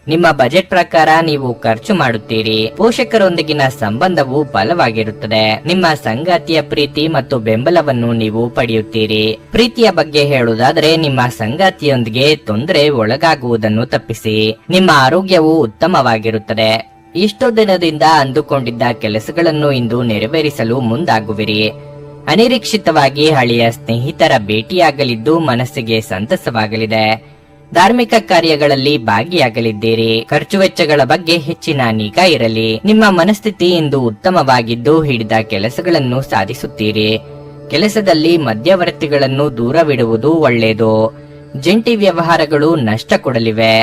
ನಿಮ್ಮ ಬಜೆಟ್ ಪ್ರಕಾರ ನೀವು ಖರ್ಚು ಮಾಡುತ್ತೀರಿ. ಪೋಷಕರೊಂದಿಗಿನ ಸಂಬಂಧವು ಬಲವಾಗಿರುತ್ತದೆ. ನಿಮ್ಮ ಸಂಗಾತಿಯ ಪ್ರೀತಿ ಮತ್ತು ಬೆಂಬಲವನ್ನು ನೀವು ಪಡೆಯುತ್ತೀರಿ. ಪ್ರೀತಿಯ ಬಗ್ಗೆ ಹೇಳುವುದಾದರೆ, ನಿಮ್ಮ ಸಂಗಾತಿಯೊಂದಿಗೆ ತೊಂದರೆ ಒಳಗಾಗುವುದನ್ನು ತಪ್ಪಿಸಿ. ನಿಮ್ಮ ಆರೋಗ್ಯವು ಉತ್ತಮವಾಗಿರುತ್ತದೆ. ಇಷ್ಟೋ ದಿನದಿಂದ ಅಂದುಕೊಂಡಿದ್ದ ಕೆಲಸಗಳನ್ನು ಇಂದು ನೆರವೇರಿಸಲು ಮುಂದಾಗುವಿರಿ. ಅನಿರೀಕ್ಷಿತವಾಗಿ ಹಳೆಯ ಸ್ನೇಹಿತರ ಭೇಟಿಯಾಗಲಿದ್ದು ಮನಸ್ಸಿಗೆ ಸಂತಸವಾಗಲಿದೆ. ಧಾರ್ಮಿಕ ಕಾರ್ಯಗಳಲ್ಲಿ ಭಾಗಿಯಾಗಲಿದ್ದೀರಿ. ಖರ್ಚು ವೆಚ್ಚಗಳ ಬಗ್ಗೆ ಹೆಚ್ಚಿನ ನಿಗಾ ಇರಲಿ. ನಿಮ್ಮ ಮನಸ್ಥಿತಿ ಇಂದು ಉತ್ತಮವಾಗಿದ್ದು ಹಿಡಿದ ಕೆಲಸಗಳನ್ನು ಸಾಧಿಸುತ್ತೀರಿ. ಕೆಲಸದಲ್ಲಿ ಮಧ್ಯವರ್ತಿಗಳನ್ನು ದೂರವಿಡುವುದು ಒಳ್ಳೆಯದು. ಜಂಟಿ ವ್ಯವಹಾರಗಳು ನಷ್ಟ ಕೊಡಲಿವೆ.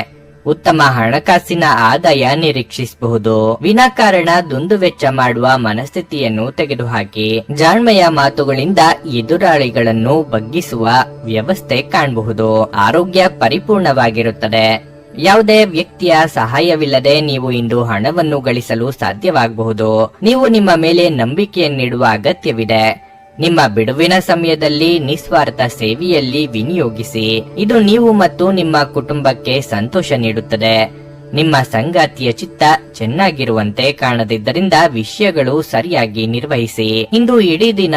ಉತ್ತಮ ಹಣಕಾಸಿನ ಆದಾಯ ನಿರೀಕ್ಷಿಸಬಹುದು. ವಿನಾಕಾರಣ ದುಂದುವೆಚ್ಚ ಮಾಡುವ ಮನಸ್ಥಿತಿಯನ್ನು ತೆಗೆದುಹಾಕಿ. ಜಾಣ್ಮೆಯ ಮಾತುಗಳಿಂದ ಎದುರಾಳಿಗಳನ್ನು ಬಗ್ಗಿಸುವ ವ್ಯವಸ್ಥೆ ಕಾಣಬಹುದು. ಆರೋಗ್ಯ ಪರಿಪೂರ್ಣವಾಗಿರುತ್ತದೆ. ಯಾವುದೇ ವ್ಯಕ್ತಿಯ ಸಹಾಯವಿಲ್ಲದೆ ನೀವು ಇಂದು ಹಣವನ್ನು ಗಳಿಸಲು ಸಾಧ್ಯವಾಗಬಹುದು. ನೀವು ನಿಮ್ಮ ಮೇಲೆ ನಂಬಿಕೆಯನ್ನಿಡುವ ಅಗತ್ಯವಿದೆ. ನಿಮ್ಮ ಬಿಡುವಿನ ಸಮಯದಲ್ಲಿ ನಿಸ್ವಾರ್ಥ ಸೇವೆಯಲ್ಲಿ ವಿನಿಯೋಗಿಸಿ. ಇದು ನೀವು ಮತ್ತು ನಿಮ್ಮ ಕುಟುಂಬಕ್ಕೆ ಸಂತೋಷ ನೀಡುತ್ತದೆ. ನಿಮ್ಮ ಸಂಗಾತಿಯ ಚಿತ್ತ ಚೆನ್ನಾಗಿರುವಂತೆ ಕಾಣದಿದ್ದರಿಂದ ವಿಷಯಗಳು ಸರಿಯಾಗಿ ನಿರ್ವಹಿಸಿ. ಇಂದು ಇಡೀ ದಿನ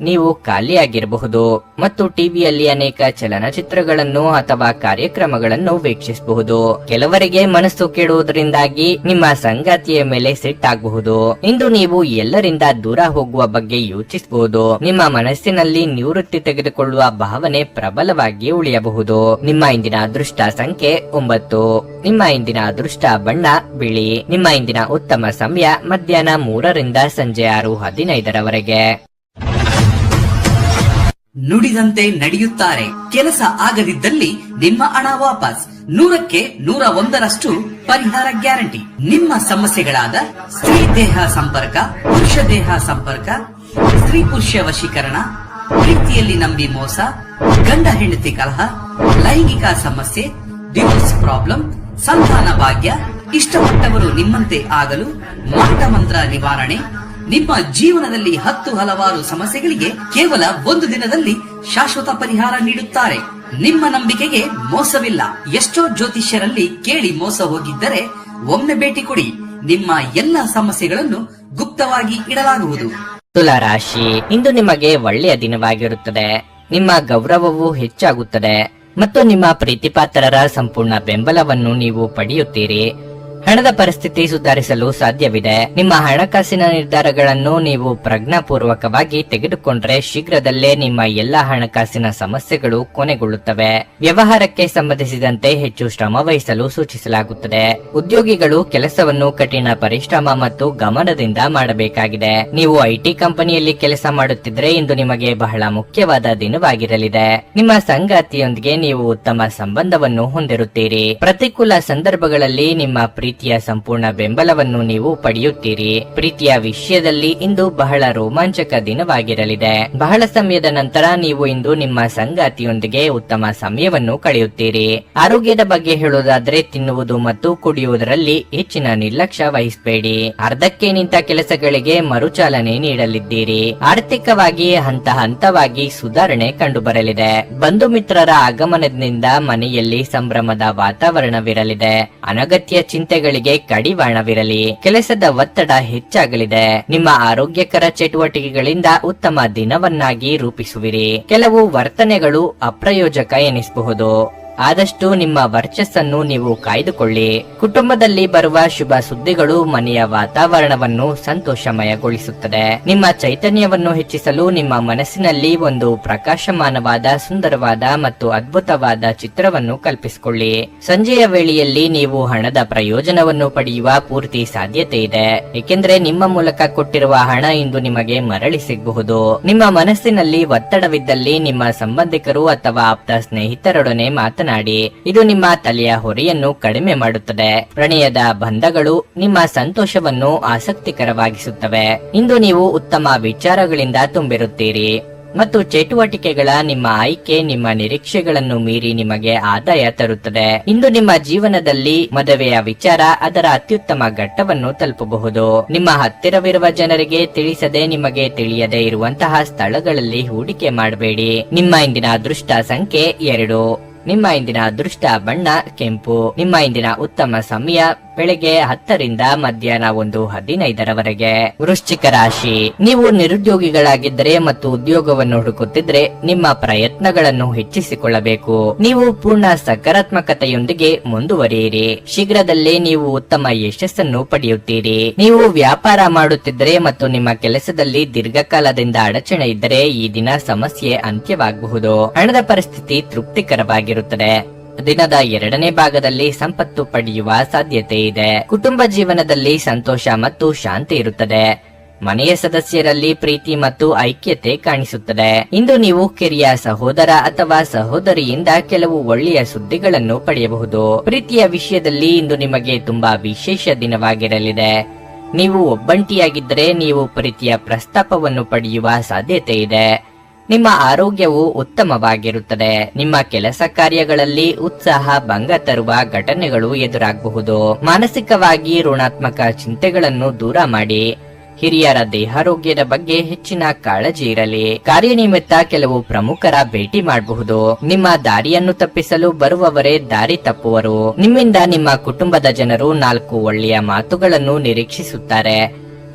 ನೀವು ಖಾಲಿಯಾಗಿರಬಹುದು ಮತ್ತು ಟಿವಿಯಲ್ಲಿ ಅನೇಕ ಚಲನಚಿತ್ರಗಳನ್ನು ಅಥವಾ ಕಾರ್ಯಕ್ರಮಗಳನ್ನು ವೀಕ್ಷಿಸಬಹುದು. ಕೆಲವರಿಗೆ ಮನಸ್ಸು ಕೆಡುವುದರಿಂದಾಗಿ ನಿಮ್ಮ ಸಂಗಾತಿಯ ಮೇಲೆ ಸಿಟ್ಟಾಗಬಹುದು. ಇಂದು ನೀವು ಎಲ್ಲರಿಂದ ದೂರ ಹೋಗುವ ಬಗ್ಗೆ ಯೋಚಿಸಬಹುದು. ನಿಮ್ಮ ಮನಸ್ಸಿನಲ್ಲಿ ನಿವೃತ್ತಿ ತೆಗೆದುಕೊಳ್ಳುವ ಭಾವನೆ ಪ್ರಬಲವಾಗಿ ಉಳಿಯಬಹುದು. ನಿಮ್ಮ ಇಂದಿನ ಅದೃಷ್ಟ ಸಂಖ್ಯೆ 9. ನಿಮ್ಮ ಇಂದಿನ ಅದೃಷ್ಟ ಬಣ್ಣ ಬಿಳಿ. ನಿಮ್ಮ ಇಂದಿನ ಉತ್ತಮ ಸಮಯ ಮಧ್ಯಾಹ್ನ 3 ರಿಂದ ಸಂಜೆ 6:15 ನುಡಿದಂತೆ ನಡೆಯುತ್ತಾರೆ. ಕೆಲಸ ಆಗದಿದ್ದಲ್ಲಿ ನಿಮ್ಮ ಹಣ ವಾಪಸ್. 100ಕ್ಕೆ 101ರಷ್ಟು ಪರಿಹಾರ ಗ್ಯಾರಂಟಿ. ನಿಮ್ಮ ಸಮಸ್ಯೆಗಳಾದ ಸ್ತ್ರೀ ದೇಹ ಸಂಪರ್ಕ, ಪುರುಷ ದೇಹ ಸಂಪರ್ಕ, ಸ್ತ್ರೀ ಪುರುಷ ವಶೀಕರಣ, ಪ್ರೀತಿಯಲ್ಲಿ ನಂಬಿ ಮೋಸ, ಗಂಡ ಹೆಂಡತಿ ಕಲಹ, ಲೈಂಗಿಕ ಸಮಸ್ಯೆ, ಡಿವೋರ್ಸ್ ಪ್ರಾಬ್ಲಮ್, ಸಂತಾನ ಭಾಗ್ಯ, ಇಷ್ಟಪಟ್ಟವರು ನಿಮ್ಮಂತೆ ಆಗಲು ಮಾಟ ಮಂತ್ರ ನಿವಾರಣೆ. ನಿಮ್ಮ ಜೀವನದಲ್ಲಿ 10 ಹಲವಾರು ಸಮಸ್ಯೆಗಳಿಗೆ ಕೇವಲ 1 ದಿನದಲ್ಲಿ ಶಾಶ್ವತ ಪರಿಹಾರ ನೀಡುತ್ತಾರೆ. ನಿಮ್ಮ ನಂಬಿಕೆಗೆ ಮೋಸವಿಲ್ಲ. ಎಷ್ಟೋ ಜ್ಯೋತಿಷ್ಯರಲ್ಲಿ ಕೇಳಿ ಮೋಸ ಹೋಗಿದ್ದರೆ ಒಮ್ಮೆ ಭೇಟಿ ಕೊಡಿ. ನಿಮ್ಮ ಎಲ್ಲಾ ಸಮಸ್ಯೆಗಳನ್ನು ಗುಪ್ತವಾಗಿ ಇಡಲಾಗುವುದು. ತುಲಾ ರಾಶಿ, ಇಂದು ನಿಮಗೆ ಒಳ್ಳೆಯ ದಿನವಾಗಿರುತ್ತದೆ. ನಿಮ್ಮ ಗೌರವವು ಹೆಚ್ಚಾಗುತ್ತದೆ ಮತ್ತು ನಿಮ್ಮ ಪ್ರೀತಿಪಾತ್ರರ ಸಂಪೂರ್ಣ ಬೆಂಬಲವನ್ನು ನೀವು ಪಡೆಯುತ್ತೀರಿ. ಹಣದ ಪರಿಸ್ಥಿತಿ ಸುಧಾರಿಸಲು ಸಾಧ್ಯವಿದೆ. ನಿಮ್ಮ ಹಣಕಾಸಿನ ನಿರ್ಧಾರಗಳನ್ನು ನೀವು ಪ್ರಜ್ಞಾಪೂರ್ವಕವಾಗಿ ತೆಗೆದುಕೊಂಡ್ರೆ ಶೀಘ್ರದಲ್ಲೇ ನಿಮ್ಮ ಎಲ್ಲಾ ಹಣಕಾಸಿನ ಸಮಸ್ಯೆಗಳು ಕೊನೆಗೊಳ್ಳುತ್ತವೆ. ವ್ಯವಹಾರಕ್ಕೆ ಸಂಬಂಧಿಸಿದಂತೆ ಹೆಚ್ಚು ಶ್ರಮ ವಹಿಸಲು ಸೂಚಿಸಲಾಗುತ್ತದೆ. ಉದ್ಯೋಗಿಗಳು ಕೆಲಸವನ್ನು ಕಠಿಣ ಪರಿಶ್ರಮ ಮತ್ತು ಗಮನದಿಂದ ಮಾಡಬೇಕಾಗಿದೆ. ನೀವು ಐಟಿ ಕಂಪನಿಯಲ್ಲಿ ಕೆಲಸ ಮಾಡುತ್ತಿದ್ರೆ ಇಂದು ನಿಮಗೆ ಬಹಳ ಮುಖ್ಯವಾದ ದಿನವಾಗಿರಲಿದೆ. ನಿಮ್ಮ ಸಂಗಾತಿಯೊಂದಿಗೆ ನೀವು ಉತ್ತಮ ಸಂಬಂಧವನ್ನು ಹೊಂದಿರುತ್ತೀರಿ. ಪ್ರತಿಕೂಲ ಸಂದರ್ಭಗಳಲ್ಲಿ ನಿಮ್ಮ ಪ್ರೀತಿಯ ಸಂಪೂರ್ಣ ಬೆಂಬಲವನ್ನು ನೀವು ಪಡೆಯುತ್ತೀರಿ. ಪ್ರೀತಿಯ ವಿಷಯದಲ್ಲಿ ಇಂದು ಬಹಳ ರೋಮಾಂಚಕ ದಿನವಾಗಿರಲಿದೆ. ಬಹಳ ಸಮಯದ ನಂತರ ನೀವು ಇಂದು ನಿಮ್ಮ ಸಂಗಾತಿಯೊಂದಿಗೆ ಉತ್ತಮ ಸಮಯವನ್ನು ಕಳೆಯುತ್ತೀರಿ. ಆರೋಗ್ಯದ ಬಗ್ಗೆ ಹೇಳುವುದಾದ್ರೆ ತಿನ್ನುವುದು ಮತ್ತು ಕುಡಿಯುವುದರಲ್ಲಿ ಹೆಚ್ಚಿನ ನಿರ್ಲಕ್ಷ್ಯ ವಹಿಸಬೇಡಿ. ಅರ್ಧಕ್ಕೆ ನಿಂತ ಕೆಲಸಗಳಿಗೆ ಮರುಚಾಲನೆ ನೀಡಲಿದ್ದೀರಿ. ಆರ್ಥಿಕವಾಗಿ ಹಂತ ಹಂತವಾಗಿ ಸುಧಾರಣೆ ಕಂಡುಬರಲಿದೆ. ಬಂಧು ಮಿತ್ರರ ಆಗಮನದಿಂದ ಮನೆಯಲ್ಲಿ ಸಂಭ್ರಮದ ವಾತಾವರಣವಿರಲಿದೆ. ಅನಗತ್ಯ ಚಿಂತೆಗಳಿಗೆ ಕಡಿವಾಣವಿರಲಿ. ಕೆಲಸದ ಒತ್ತಡ ಹೆಚ್ಚಾಗಲಿದೆ. ನಿಮ್ಮ ಆರೋಗ್ಯಕರ ಚಟುವಟಿಕೆಗಳಿಂದ ಉತ್ತಮ ದಿನವನ್ನಾಗಿ ರೂಪಿಸುವಿರಿ. ಕೆಲವು ವರ್ತನೆಗಳು ಅಪ್ರಯೋಜಕ ಎನಿಸಬಹುದು. ಆದಷ್ಟು ನಿಮ್ಮ ವರ್ಚಸ್ಸನ್ನು ನೀವು ಕಾಯ್ದುಕೊಳ್ಳಿ. ಕುಟುಂಬದಲ್ಲಿ ಬರುವ ಶುಭ ಸುದ್ದಿಗಳು ಮನೆಯ ವಾತಾವರಣವನ್ನು ಸಂತೋಷಮಯಗೊಳಿಸುತ್ತದೆ. ನಿಮ್ಮ ಚೈತನ್ಯವನ್ನು ಹೆಚ್ಚಿಸಲು ನಿಮ್ಮ ಮನಸ್ಸಿನಲ್ಲಿ ಒಂದು ಪ್ರಕಾಶಮಾನವಾದ, ಸುಂದರವಾದ ಮತ್ತು ಅದ್ಭುತವಾದ ಚಿತ್ರವನ್ನು ಕಲ್ಪಿಸಿಕೊಳ್ಳಿ. ಸಂಜೆಯ ವೇಳೆಯಲ್ಲಿ ನೀವು ಹಣದ ಪ್ರಯೋಜನವನ್ನು ಪಡೆಯುವ ಪೂರ್ತಿ ಸಾಧ್ಯತೆ ಇದೆ, ಏಕೆಂದರೆ ನಿಮ್ಮ ಮೂಲಕ ಕೊಟ್ಟಿರುವ ಹಣ ಇಂದು ನಿಮಗೆ ಮರಳಿ ಸಿಗಬಹುದು. ನಿಮ್ಮ ಮನಸ್ಸಿನಲ್ಲಿ ಒತ್ತಡವಿದ್ದಲ್ಲಿ ನಿಮ್ಮ ಸಂಬಂಧಿಕರು ಅಥವಾ ಆಪ್ತ ಸ್ನೇಹಿತರೊಡನೆ ಮಾತನಾಡಿ. ಇದು ನಿಮ್ಮ ತಲೆಯ ಹೊರೆಯನ್ನು ಕಡಿಮೆ ಮಾಡುತ್ತದೆ. ಪ್ರಣಯದ ಬಂಧಗಳು ನಿಮ್ಮ ಸಂತೋಷವನ್ನು ಆಸಕ್ತಿಕರವಾಗಿಸುತ್ತವೆ. ಇಂದು ನೀವು ಉತ್ತಮ ವಿಚಾರಗಳಿಂದ ತುಂಬಿರುತ್ತೀರಿ ಮತ್ತು ಚಟುವಟಿಕೆಗಳ ನಿಮ್ಮ ಆಯ್ಕೆ ನಿಮ್ಮ ನಿರೀಕ್ಷೆಗಳನ್ನು ಮೀರಿ ನಿಮಗೆ ಆದಾಯ ತರುತ್ತದೆ. ಇಂದು ನಿಮ್ಮ ಜೀವನದಲ್ಲಿ ಮದುವೆಯ ವಿಚಾರ ಅದರ ಅತ್ಯುತ್ತಮ ಘಟ್ಟವನ್ನು ತಲುಪಬಹುದು. ನಿಮ್ಮ ಹತ್ತಿರವಿರುವ ಜನರಿಗೆ ತಿಳಿಸದೆ ನಿಮಗೆ ತಿಳಿಯದೆ ಇರುವಂತಹ ಸ್ಥಳಗಳಲ್ಲಿ ಹೂಡಿಕೆ ಮಾಡಬೇಡಿ. ನಿಮ್ಮ ಇಂದಿನ ಅದೃಷ್ಟ ಸಂಖ್ಯೆ 2. ನಿಮ್ಮ ಇಂದಿನ ಅದೃಷ್ಟ ಬಣ್ಣ ಕೆಂಪು. ನಿಮ್ಮ ಇಂದಿನ ಉತ್ತಮ ಸಮಯ ಬೆಳಗ್ಗೆ 10 ರಿಂದ ಮಧ್ಯಾಹ್ನ 1:15 ವೃಶ್ಚಿಕ ರಾಶಿ, ನೀವು ನಿರುದ್ಯೋಗಿಗಳಾಗಿದ್ದರೆ ಮತ್ತು ಉದ್ಯೋಗವನ್ನು ಹುಡುಕುತ್ತಿದ್ರೆ ನಿಮ್ಮ ಪ್ರಯತ್ನಗಳನ್ನು ಹೆಚ್ಚಿಸಿಕೊಳ್ಳಬೇಕು. ನೀವು ಪೂರ್ಣ ಸಕಾರಾತ್ಮಕತೆಯೊಂದಿಗೆ ಮುಂದುವರಿಯಿರಿ. ಶೀಘ್ರದಲ್ಲೇ ನೀವು ಉತ್ತಮ ಯಶಸ್ಸನ್ನು ಪಡೆಯುತ್ತೀರಿ. ನೀವು ವ್ಯಾಪಾರ ಮಾಡುತ್ತಿದ್ದರೆ ಮತ್ತು ನಿಮ್ಮ ಕೆಲಸದಲ್ಲಿ ದೀರ್ಘಕಾಲದಿಂದ ಅಡಚಣೆ ಇದ್ದರೆ ಈ ದಿನ ಸಮಸ್ಯೆ ಅಂತ್ಯವಾಗಬಹುದು. ಹಣದ ಪರಿಸ್ಥಿತಿ ತೃಪ್ತಿಕರವಾಗಿರುತ್ತದೆ. ದಿನದ 2ನೇ ಭಾಗದಲ್ಲಿ ಸಂಪತ್ತು ಪಡೆಯುವ ಸಾಧ್ಯತೆ ಇದೆ. ಕುಟುಂಬ ಜೀವನದಲ್ಲಿ ಸಂತೋಷ ಮತ್ತು ಶಾಂತಿ ಇರುತ್ತದೆ. ಮನೆಯ ಸದಸ್ಯರಲ್ಲಿ ಪ್ರೀತಿ ಮತ್ತು ಐಕ್ಯತೆ ಕಾಣಿಸುತ್ತದೆ. ಇಂದು ನೀವು ಕಿರಿಯ ಸಹೋದರ ಅಥವಾ ಸಹೋದರಿಯಿಂದ ಕೆಲವು ಒಳ್ಳೆಯ ಸುದ್ದಿಗಳನ್ನು ಪಡೆಯಬಹುದು. ಪ್ರೀತಿಯ ವಿಷಯದಲ್ಲಿ ಇಂದು ನಿಮಗೆ ತುಂಬಾ ವಿಶೇಷ ದಿನವಾಗಿರಲಿದೆ. ನೀವು ಒಬ್ಬಂಟಿಯಾಗಿದ್ದರೆ ನೀವು ಪ್ರೀತಿಯ ಪ್ರಸ್ತಾಪವನ್ನು ಪಡೆಯುವ ಸಾಧ್ಯತೆ ಇದೆ. ನಿಮ್ಮ ಆರೋಗ್ಯವು ಉತ್ತಮವಾಗಿರುತ್ತದೆ. ನಿಮ್ಮ ಕೆಲಸ ಕಾರ್ಯಗಳಲ್ಲಿ ಉತ್ಸಾಹ ಭಂಗ ತರುವ ಘಟನೆಗಳು ಎದುರಾಗಬಹುದು. ಮಾನಸಿಕವಾಗಿ ಋಣಾತ್ಮಕ ಚಿಂತೆಗಳನ್ನು ದೂರ ಮಾಡಿ. ಹಿರಿಯರ ದೇಹಾರೋಗ್ಯದ ಬಗ್ಗೆ ಹೆಚ್ಚಿನ ಕಾಳಜಿ ಇರಲಿ. ಕಾರ್ಯನಿಮಿತ್ತ ಕೆಲವು ಪ್ರಮುಖರ ಭೇಟಿ ಮಾಡಬಹುದು. ನಿಮ್ಮ ದಾರಿಯನ್ನು ತಪ್ಪಿಸಲು ಬರುವವರೇ ದಾರಿ ತಪ್ಪುವರು. ನಿಮ್ಮಿಂದ ನಿಮ್ಮ ಕುಟುಂಬದ ಜನರು 4 ಒಳ್ಳೆಯ ಮಾತುಗಳನ್ನು ನಿರೀಕ್ಷಿಸುತ್ತಾರೆ.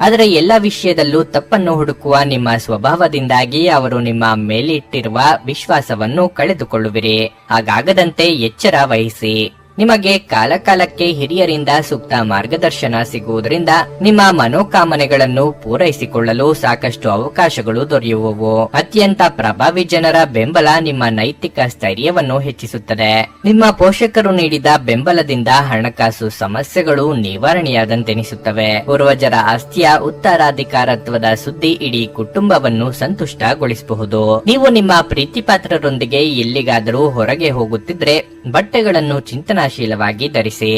ಆದರೆ ಎಲ್ಲ ವಿಷಯದಲ್ಲೂ ತಪ್ಪನ್ನು ಹುಡುಕುವ ನಿಮ್ಮ ಸ್ವಭಾವದಿಂದಾಗಿ ಅವರು ನಿಮ್ಮ ಮೇಲಿಟ್ಟಿರುವ ವಿಶ್ವಾಸವನ್ನು ಕಳೆದುಕೊಳ್ಳುವಿರಿ. ಹಾಗಾಗದಂತೆ ಎಚ್ಚರ ವಹಿಸಿ. ನಿಮಗೆ ಕಾಲಕಾಲಕ್ಕೆ ಹಿರಿಯರಿಂದ ಸೂಕ್ತ ಮಾರ್ಗದರ್ಶನ ಸಿಗುವುದರಿಂದ ನಿಮ್ಮ ಮನೋಕಾಮನೆಗಳನ್ನು ಪೂರೈಸಿಕೊಳ್ಳಲು ಸಾಕಷ್ಟು ಅವಕಾಶಗಳು ದೊರೆಯುವವು. ಅತ್ಯಂತ ಪ್ರಭಾವಿ ಜನರ ಬೆಂಬಲ ನಿಮ್ಮ ನೈತಿಕ ಸ್ಥೈರ್ಯವನ್ನು ಹೆಚ್ಚಿಸುತ್ತದೆ. ನಿಮ್ಮ ಪೋಷಕರು ನೀಡಿದ ಬೆಂಬಲದಿಂದ ಹಣಕಾಸು ಸಮಸ್ಯೆಗಳು ನಿವಾರಣೆಯಾದಂತೆನಿಸುತ್ತವೆ. ಪೂರ್ವಜರ ಆಸ್ತಿಯ ಉತ್ತರಾಧಿಕಾರತ್ವದ ಸುದ್ದಿ ಇಡೀ ಕುಟುಂಬವನ್ನು ಸಂತುಷ್ಟಗೊಳಿಸಬಹುದು. ನೀವು ನಿಮ್ಮ ಪ್ರೀತಿಪಾತ್ರರೊಂದಿಗೆ ಎಲ್ಲಿಗಾದರೂ ಹೊರಗೆ ಹೋಗುತ್ತಿದ್ರೆ ಬಟ್ಟೆಗಳನ್ನು ಚಿಂತನಾಶೀಲವಾಗಿ ಧರಿಸಿ.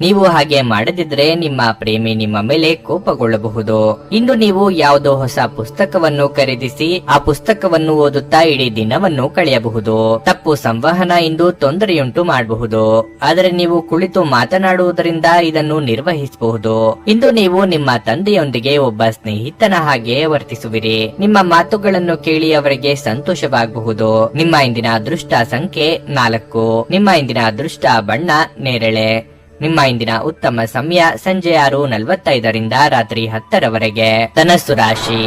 ನೀವು ಹಾಗೆ ಮಾಡದಿದ್ರೆ ನಿಮ್ಮ ಪ್ರೇಮಿ ನಿಮ್ಮ ಮೇಲೆ ಕೋಪಗೊಳ್ಳಬಹುದು. ಇಂದು ನೀವು ಯಾವುದೋ ಹೊಸ ಪುಸ್ತಕವನ್ನು ಖರೀದಿಸಿ ಆ ಪುಸ್ತಕವನ್ನು ಓದುತ್ತಾ ಇಡೀ ದಿನವನ್ನು ಕಳೆಯಬಹುದು. ತಪ್ಪು ಸಂವಹನ ಇಂದು ತೊಂದರೆಯುಂಟು ಮಾಡಬಹುದು, ಆದರೆ ನೀವು ಕುಳಿತು ಮಾತನಾಡುವುದರಿಂದ ಇದನ್ನು ನಿರ್ವಹಿಸಬಹುದು. ಇಂದು ನೀವು ನಿಮ್ಮ ತಂದೆಯೊಂದಿಗೆ ಒಬ್ಬ ಸ್ನೇಹಿತನ ಹಾಗೆ ವರ್ತಿಸುವಿರಿ. ನಿಮ್ಮ ಮಾತುಗಳನ್ನು ಕೇಳಿ ಅವರಿಗೆ ಸಂತೋಷವಾಗಬಹುದು. ನಿಮ್ಮ ಇಂದಿನ ಅದೃಷ್ಟ ಸಂಖ್ಯೆ 4. ನಿಮ್ಮ ಇಂದಿನ ಅದೃಷ್ಟ ಬಣ್ಣ ನೇರಳೆ. ನಿಮ್ಮ ಇಂದಿನ ಉತ್ತಮ ಸಮಯ ಸಂಜೆ 6:45 ರಾತ್ರಿ 10 ಧನಸ್ಸು ರಾಶಿ.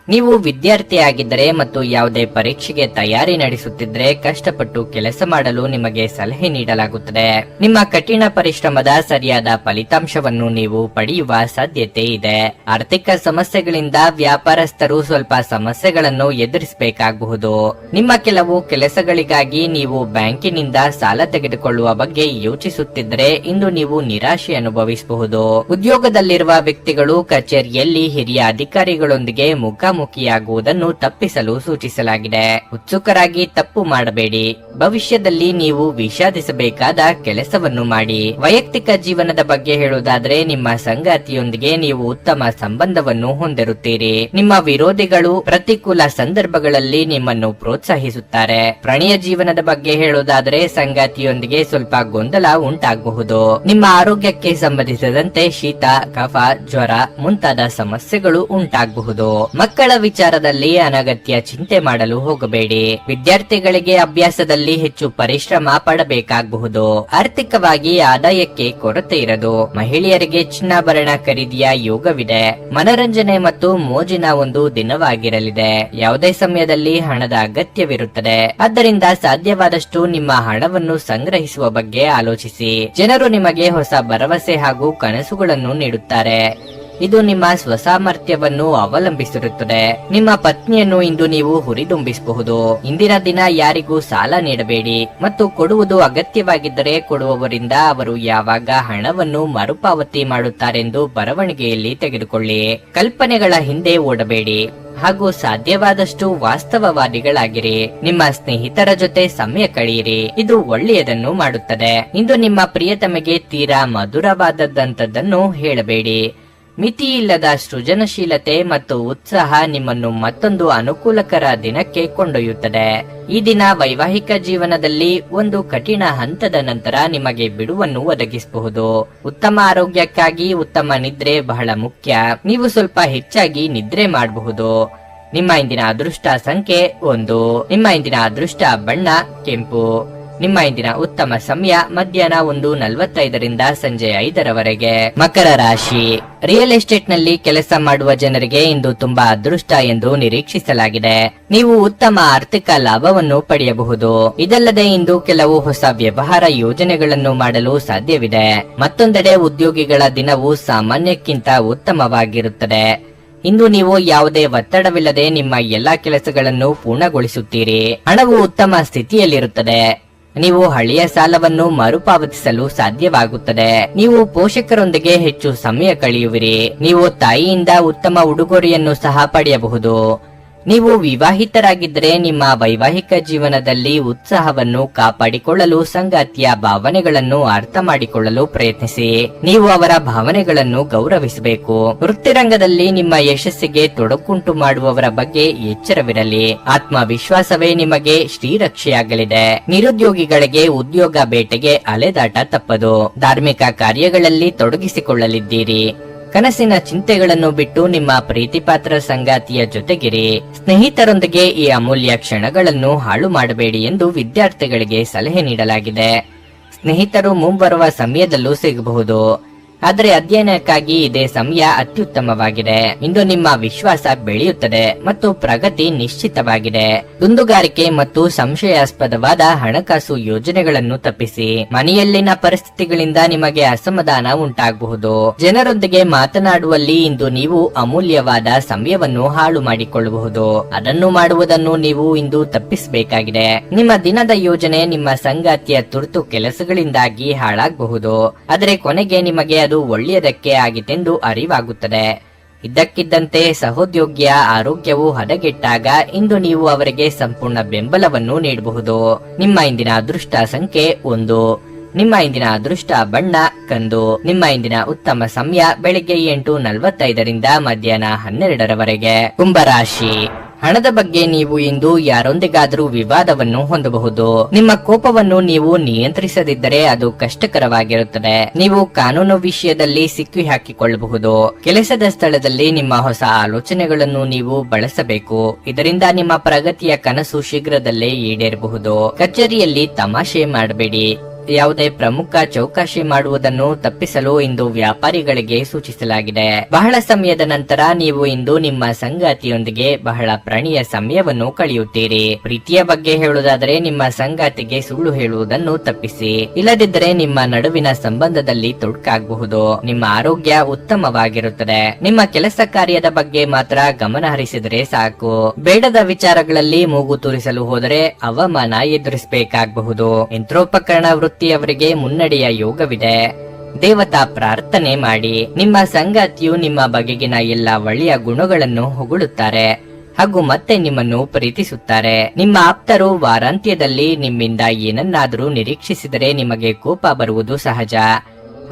ನೀವು ವಿದ್ಯಾರ್ಥಿಯಾಗಿದ್ದರೆ ಮತ್ತು ಯಾವುದೇ ಪರೀಕ್ಷೆಗೆ ತಯಾರಿ ನಡೆಸುತ್ತಿದ್ರೆ ಕಷ್ಟಪಟ್ಟು ಕೆಲಸ ಮಾಡಲು ನಿಮಗೆ ಸಲಹೆ ನೀಡಲಾಗುತ್ತದೆ. ನಿಮ್ಮ ಕಠಿಣ ಪರಿಶ್ರಮದ ಸರಿಯಾದ ಫಲಿತಾಂಶವನ್ನು ನೀವು ಪಡೆಯುವ ಸಾಧ್ಯತೆ ಇದೆ. ಆರ್ಥಿಕ ಸಮಸ್ಯೆಗಳಿಂದ ವ್ಯಾಪಾರಸ್ಥರು ಸ್ವಲ್ಪ ಸಮಸ್ಯೆಗಳನ್ನು ಎದುರಿಸಬೇಕಾಗಬಹುದು. ನಿಮ್ಮ ಕೆಲವು ಕೆಲಸಗಳಿಗಾಗಿ ನೀವು ಬ್ಯಾಂಕಿನಿಂದ ಸಾಲ ತೆಗೆದುಕೊಳ್ಳುವ ಬಗ್ಗೆ ಯೋಚಿಸುತ್ತಿದ್ದರೆ ಇಂದು ನೀವು ನಿರಾಶೆ ಅನುಭವಿಸಬಹುದು. ಉದ್ಯೋಗದಲ್ಲಿರುವ ವ್ಯಕ್ತಿಗಳು ಕಚೇರಿಯಲ್ಲಿ ಹಿರಿಯ ಅಧಿಕಾರಿಗಳೊಂದಿಗೆ ಮುಖಾಮುಖಿಯಾಗುವುದನ್ನು ತಪ್ಪಿಸಲು ಸೂಚಿಸಲಾಗಿದೆ. ಉತ್ಸುಕರಾಗಿ ತಪ್ಪು ಮಾಡಬೇಡಿ. ಭವಿಷ್ಯದಲ್ಲಿ ನೀವು ವಿಷಾದಿಸಬೇಕಾದ ಕೆಲಸವನ್ನು ಮಾಡಿ. ವೈಯಕ್ತಿಕ ಜೀವನದ ಬಗ್ಗೆ ಹೇಳುವುದಾದ್ರೆ ನಿಮ್ಮ ಸಂಗಾತಿಯೊಂದಿಗೆ ನೀವು ಉತ್ತಮ ಸಂಬಂಧವನ್ನು ಹೊಂದಿರುತ್ತೀರಿ. ನಿಮ್ಮ ವಿರೋಧಿಗಳು ಪ್ರತಿಕೂಲ ಸಂದರ್ಭಗಳಲ್ಲಿ ನಿಮ್ಮನ್ನು ಪ್ರೋತ್ಸಾಹಿಸುತ್ತಾರೆ. ಪ್ರಣಯ ಜೀವನದ ಬಗ್ಗೆ ಹೇಳುವುದಾದ್ರೆ ಸಂಗಾತಿಯೊಂದಿಗೆ ಸ್ವಲ್ಪ ಗೊಂದಲ ಉಂಟಾಗಬಹುದು. ನಿಮ್ಮ ಆರೋಗ್ಯಕ್ಕೆ ಸಂಬಂಧಿಸಿದಂತೆ ಶೀತ, ಕಫ, ಜ್ವರ ಮುಂತಾದ ಸಮಸ್ಯೆಗಳು ಉಂಟಾಗಬಹುದು. ಮಕ್ಕಳ ವಿಚಾರದಲ್ಲಿ ಅನಗತ್ಯ ಚಿಂತೆ ಮಾಡಲು ಹೋಗಬೇಡಿ. ವಿದ್ಯಾರ್ಥಿಗಳಿಗೆ ಅಭ್ಯಾಸದಲ್ಲಿ ಹೆಚ್ಚು ಪರಿಶ್ರಮ ಪಡಬೇಕಾಗಬಹುದು. ಆರ್ಥಿಕವಾಗಿ ಆದಾಯಕ್ಕೆ ಕೊರತೆ ಇರದು. ಮಹಿಳೆಯರಿಗೆ ಚಿನ್ನಾಭರಣ ಖರೀದಿಯ ಯೋಗವಿದೆ. ಮನರಂಜನೆ ಮತ್ತು ಮೋಜಿನ ಒಂದು ದಿನವಾಗಿರಲಿದೆ. ಯಾವುದೇ ಸಮಯದಲ್ಲಿ ಹಣದ ಅಗತ್ಯವಿರುತ್ತದೆ. ಆದ್ದರಿಂದ ಸಾಧ್ಯವಾದಷ್ಟು ನಿಮ್ಮ ಹಣವನ್ನು ಸಂಗ್ರಹಿಸುವ ಬಗ್ಗೆ ಆಲೋಚಿಸಿ. ಜನರು ನಿಮಗೆ ಹೊಸ ಭರವಸೆ ಹಾಗೂ ಕನಸುಗಳನ್ನು ನೀಡುತ್ತಾರೆ. ಇದು ನಿಮ್ಮ ಸ್ವಸಾಮರ್ಥ್ಯವನ್ನು ಅವಲಂಬಿಸಿರುತ್ತದೆ. ನಿಮ್ಮ ಪತ್ನಿಯನ್ನು ಇಂದು ನೀವು ಹುರಿದುಂಬಿಸಬಹುದು. ಇಂದಿನ ದಿನ ಯಾರಿಗೂ ಸಾಲ ನೀಡಬೇಡಿ ಮತ್ತು ಕೊಡುವುದು ಅಗತ್ಯವಾಗಿದ್ದರೆ ಕೊಡುವವರಿಂದ ಅವರು ಯಾವಾಗ ಹಣವನ್ನು ಮರುಪಾವತಿ ಮಾಡುತ್ತಾರೆಂದು ಬರವಣಿಗೆಯಲ್ಲಿ ತೆಗೆದುಕೊಳ್ಳಿ. ಕಲ್ಪನೆಗಳ ಹಿಂದೆ ಓಡಬೇಡಿ ಹಾಗೂ ಸಾಧ್ಯವಾದಷ್ಟು ವಾಸ್ತವವಾದಿಗಳಾಗಿರಿ. ನಿಮ್ಮ ಸ್ನೇಹಿತರ ಜೊತೆ ಸಮಯ ಕಳೆಯಿರಿ. ಇದು ಒಳ್ಳೆಯದನ್ನು ಮಾಡುತ್ತದೆ. ಇಂದು ನಿಮ್ಮ ಪ್ರಿಯತಮೆಗೆ ತೀರಾ ಮಧುರವಾದದ್ದನ್ನು ಹೇಳಬೇಡಿ. ಮಿತಿಯಿಲ್ಲದ ಸೃಜನಶೀಲತೆ ಮತ್ತು ಉತ್ಸಾಹ ನಿಮ್ಮನ್ನು ಮತ್ತೊಂದು ಅನುಕೂಲಕರ ದಿನಕ್ಕೆ ಕೊಂಡೊಯ್ಯುತ್ತದೆ. ಈ ದಿನ ವೈವಾಹಿಕ ಜೀವನದಲ್ಲಿ ಒಂದು ಕಠಿಣ ಹಂತದ ನಂತರ ನಿಮಗೆ ಬಿಡುವನ್ನು ಒದಗಿಸಬಹುದು. ಉತ್ತಮ ಆರೋಗ್ಯಕ್ಕಾಗಿ ಉತ್ತಮ ನಿದ್ರೆ ಬಹಳ ಮುಖ್ಯ. ನೀವು ಸ್ವಲ್ಪ ಹೆಚ್ಚಾಗಿ ನಿದ್ರೆ ಮಾಡಬಹುದು. ನಿಮ್ಮ ಇಂದಿನ ಅದೃಷ್ಟ ಸಂಖ್ಯೆ 1. ನಿಮ್ಮ ಇಂದಿನ ಅದೃಷ್ಟ ಬಣ್ಣ ಕೆಂಪು. ನಿಮ್ಮ ಇಂದಿನ ಉತ್ತಮ ಸಮಯ ಮಧ್ಯಾಹ್ನ 1:45 ಸಂಜೆ 5 ಮಕರ ರಾಶಿ. ರಿಯಲ್ ಎಸ್ಟೇಟ್ ನಲ್ಲಿ ಕೆಲಸ ಮಾಡುವ ಜನರಿಗೆ ಇಂದು ತುಂಬಾ ಅದೃಷ್ಟ ಎಂದು ನಿರೀಕ್ಷಿಸಲಾಗಿದೆ. ನೀವು ಉತ್ತಮ ಆರ್ಥಿಕ ಲಾಭವನ್ನು ಪಡೆಯಬಹುದು. ಇದಲ್ಲದೆ ಇಂದು ಕೆಲವು ಹೊಸ ವ್ಯವಹಾರ ಯೋಜನೆಗಳನ್ನು ಮಾಡಲು ಸಾಧ್ಯವಿದೆ. ಮತ್ತೊಂದೆಡೆ ಉದ್ಯೋಗಿಗಳ ದಿನವು ಸಾಮಾನ್ಯಕ್ಕಿಂತ ಉತ್ತಮವಾಗಿರುತ್ತದೆ. ಇಂದು ನೀವು ಯಾವುದೇ ಒತ್ತಡವಿಲ್ಲದೆ ನಿಮ್ಮ ಎಲ್ಲಾ ಕೆಲಸಗಳನ್ನು ಪೂರ್ಣಗೊಳಿಸುತ್ತೀರಿ. ಹಣವು ಉತ್ತಮ ಸ್ಥಿತಿಯಲ್ಲಿರುತ್ತದೆ. ನೀವು ಹಳೆಯ ಸಾಲವನ್ನು ಮರುಪಾವತಿಸಲು ಸಾಧ್ಯವಾಗುತ್ತದೆ. ನೀವು ಪೋಷಕರೊಂದಿಗೆ ಹೆಚ್ಚು ಸಮಯ ಕಳೆಯುವಿರಿ. ನೀವು ತಾಯಿಯಿಂದ ಉತ್ತಮ ಉಡುಗೊರೆಯನ್ನು ಸಹ ಪಡೆಯಬಹುದು. ನೀವು ವಿವಾಹಿತರಾಗಿದ್ದರೆ ನಿಮ್ಮ ವೈವಾಹಿಕ ಜೀವನದಲ್ಲಿ ಉತ್ಸಾಹವನ್ನು ಕಾಪಾಡಿಕೊಳ್ಳಲು ಸಂಗಾತಿಯ ಭಾವನೆಗಳನ್ನು ಅರ್ಥ ಮಾಡಿಕೊಳ್ಳಲು ಪ್ರಯತ್ನಿಸಿ. ನೀವು ಅವರ ಭಾವನೆಗಳನ್ನು ಗೌರವಿಸಬೇಕು. ವೃತ್ತಿರಂಗದಲ್ಲಿ ನಿಮ್ಮ ಯಶಸ್ಸಿಗೆ ತೊಡಕುಂಟು ಮಾಡುವವರ ಬಗ್ಗೆ ಎಚ್ಚರವಿರಲಿ. ಆತ್ಮವಿಶ್ವಾಸವೇ ನಿಮಗೆ ಶ್ರೀರಕ್ಷೆಯಾಗಲಿದೆ. ನಿರುದ್ಯೋಗಿಗಳಿಗೆ ಉದ್ಯೋಗ ಬೇಟೆಗೆ ಅಲೆದಾಟ ತಪ್ಪದು. ಧಾರ್ಮಿಕ ಕಾರ್ಯಗಳಲ್ಲಿ ತೊಡಗಿಸಿಕೊಳ್ಳಲಿದ್ದೀರಿ. ಕನಸಿನ ಚಿಂತೆಗಳನ್ನು ಬಿಟ್ಟು ನಿಮ್ಮ ಪ್ರೀತಿಪಾತ್ರ ಸಂಗಾತಿಯ ಜೊತೆಗಿರಿ. ಸ್ನೇಹಿತರೊಂದಿಗೆ ಈ ಅಮೂಲ್ಯ ಕ್ಷಣಗಳನ್ನು ಹಾಳು ಮಾಡಬೇಡಿ ಎಂದು ವಿದ್ಯಾರ್ಥಿಗಳಿಗೆ ಸಲಹೆ ನೀಡಲಾಗಿದೆ. ಸ್ನೇಹಿತರು ಮುಂಬರುವ ಸಮಯದಲ್ಲೂ ಸಿಗಬಹುದು, ಆದರೆ ಅಧ್ಯಯನಕ್ಕಾಗಿ ಇದೇ ಸಮಯ ಅತ್ಯುತ್ತಮವಾಗಿದೆ. ಇಂದು ನಿಮ್ಮ ವಿಶ್ವಾಸ ಬೆಳೆಯುತ್ತದೆ ಮತ್ತು ಪ್ರಗತಿ ನಿಶ್ಚಿತವಾಗಿದೆ. ದುಂದುಗಾರಿಕೆ ಮತ್ತು ಸಂಶಯಾಸ್ಪದವಾದ ಹಣಕಾಸು ಯೋಜನೆಗಳನ್ನು ತಪ್ಪಿಸಿ. ಮನೆಯಲ್ಲಿನ ಪರಿಸ್ಥಿತಿಗಳಿಂದ ನಿಮಗೆ ಅಸಮಾಧಾನ ಉಂಟಾಗಬಹುದು. ಜನರೊಂದಿಗೆ ಮಾತನಾಡುವಲ್ಲಿ ಇಂದು ನೀವು ಅಮೂಲ್ಯವಾದ ಸಮಯವನ್ನು ಹಾಳು ಮಾಡಿಕೊಳ್ಳಬಹುದು. ಅದನ್ನು ಮಾಡುವುದನ್ನು ನೀವು ಇಂದು ತಪ್ಪಿಸಬೇಕಾಗಿದೆ. ನಿಮ್ಮ ದಿನದ ಯೋಜನೆ ನಿಮ್ಮ ಸಂಗಾತಿಯ ತುರ್ತು ಕೆಲಸಗಳಿಂದಾಗಿ ಹಾಳಾಗಬಹುದು, ಆದರೆ ಕೊನೆಗೆ ನಿಮಗೆ ಅದು ಒಳ್ಳೆಯದಕ್ಕೆ ಆಗಿತೆಂದು ಅರಿವಾಗುತ್ತದೆ. ಇದ್ದಕ್ಕಿದ್ದಂತೆ ಸಹೋದ್ಯೋಗಿಯ ಆರೋಗ್ಯವು ಹದಗೆಟ್ಟಾಗ ಇಂದು ನೀವು ಅವರಿಗೆ ಸಂಪೂರ್ಣ ಬೆಂಬಲವನ್ನು ನೀಡಬಹುದು. ನಿಮ್ಮ ಇಂದಿನ ಅದೃಷ್ಟ ಸಂಖ್ಯೆ 1. ನಿಮ್ಮ ಇಂದಿನ ಅದೃಷ್ಟ ಬಣ್ಣ ಕಂದು. ನಿಮ್ಮ ಇಂದಿನ ಉತ್ತಮ ಸಮಯ ಬೆಳಿಗ್ಗೆ 8:45ರಿಂದ ಮಧ್ಯಾಹ್ನ 12ರವರೆಗೆ. ಕುಂಭರಾಶಿ. ಹಣದ ಬಗ್ಗೆ ನೀವು ಇಂದು ಯಾರೊಂದಿಗಾದರೂ ವಿವಾದವನ್ನು ಹೊಂದಬಹುದು. ನಿಮ್ಮ ಕೋಪವನ್ನು ನೀವು ನಿಯಂತ್ರಿಸದಿದ್ದರೆ ಅದು ಕಷ್ಟಕರವಾಗಿರುತ್ತದೆ. ನೀವು ಕಾನೂನು ವಿಷಯದಲ್ಲಿ ಸಿಕ್ಕಿ ಹಾಕಿಕೊಳ್ಳಬಹುದು. ಕೆಲಸದ ಸ್ಥಳದಲ್ಲಿ ನಿಮ್ಮ ಹೊಸ ಆಲೋಚನೆಗಳನ್ನು ನೀವು ಬಳಸಬೇಕು. ಇದರಿಂದ ನಿಮ್ಮ ಪ್ರಗತಿಯ ಕನಸು ಶೀಘ್ರದಲ್ಲೇ ಈಡೇರಬಹುದು. ಕಚೇರಿಯಲ್ಲಿ ತಮಾಷೆ ಮಾಡಬೇಡಿ. ಯಾವುದೇ ಪ್ರಮುಖ ಚೌಕಾಶಿ ಮಾಡುವುದನ್ನು ತಪ್ಪಿಸಲು ಇಂದು ವ್ಯಾಪಾರಿಗಳಿಗೆ ಸೂಚಿಸಲಾಗಿದೆ. ಬಹಳ ಸಮಯದ ನಂತರ ನೀವು ಇಂದು ನಿಮ್ಮ ಸಂಗಾತಿಯೊಂದಿಗೆ ಬಹಳ ಪ್ರಣಯ ಸಮಯವನ್ನು ಕಳೆಯುತ್ತೀರಿ. ಪ್ರೀತಿಯ ಬಗ್ಗೆ ಹೇಳುವುದಾದರೆ ನಿಮ್ಮ ಸಂಗಾತಿಗೆ ಸುಳ್ಳು ಹೇಳುವುದನ್ನು ತಪ್ಪಿಸಿ. ಇಲ್ಲದಿದ್ದರೆ ನಿಮ್ಮ ನಡುವಿನ ಸಂಬಂಧದಲ್ಲಿ ತೊಡಕಾಗಬಹುದು. ನಿಮ್ಮ ಆರೋಗ್ಯ ಉತ್ತಮವಾಗಿರುತ್ತದೆ. ನಿಮ್ಮ ಕೆಲಸ ಕಾರ್ಯದ ಬಗ್ಗೆ ಮಾತ್ರ ಗಮನ ಹರಿಸಿದರೆ ಸಾಕು. ಬೇಡದ ವಿಚಾರಗಳಲ್ಲಿ ಮೂಗು ತೂರಿಸಲು ಹೋದರೆ ಅವಮಾನ ಎದುರಿಸಬೇಕಾಗಬಹುದು. ಯಂತ್ರೋಪಕರಣ ವೃತ್ತಿಯವರಿಗೆ ಮುನ್ನಡೆಯ ಯೋಗವಿದೆ. ದೇವತಾ ಪ್ರಾರ್ಥನೆ ಮಾಡಿ. ನಿಮ್ಮ ಸಂಗಾತಿಯು ನಿಮ್ಮ ಬಗೆಗಿನ ಎಲ್ಲ ಒಳ್ಳೆಯ ಗುಣಗಳನ್ನು ಹೊಗಳುತ್ತಾರೆ ಹಾಗೂ ಮತ್ತೆ ನಿಮ್ಮನ್ನು ಪ್ರೀತಿಸುತ್ತಾರೆ. ನಿಮ್ಮ ಆಪ್ತರು ವಾರಾಂತ್ಯದಲ್ಲಿ ನಿಮ್ಮಿಂದ ಏನನ್ನಾದರೂ ನಿರೀಕ್ಷಿಸಿದರೆ ನಿಮಗೆ ಕೋಪ ಬರುವುದು ಸಹಜ,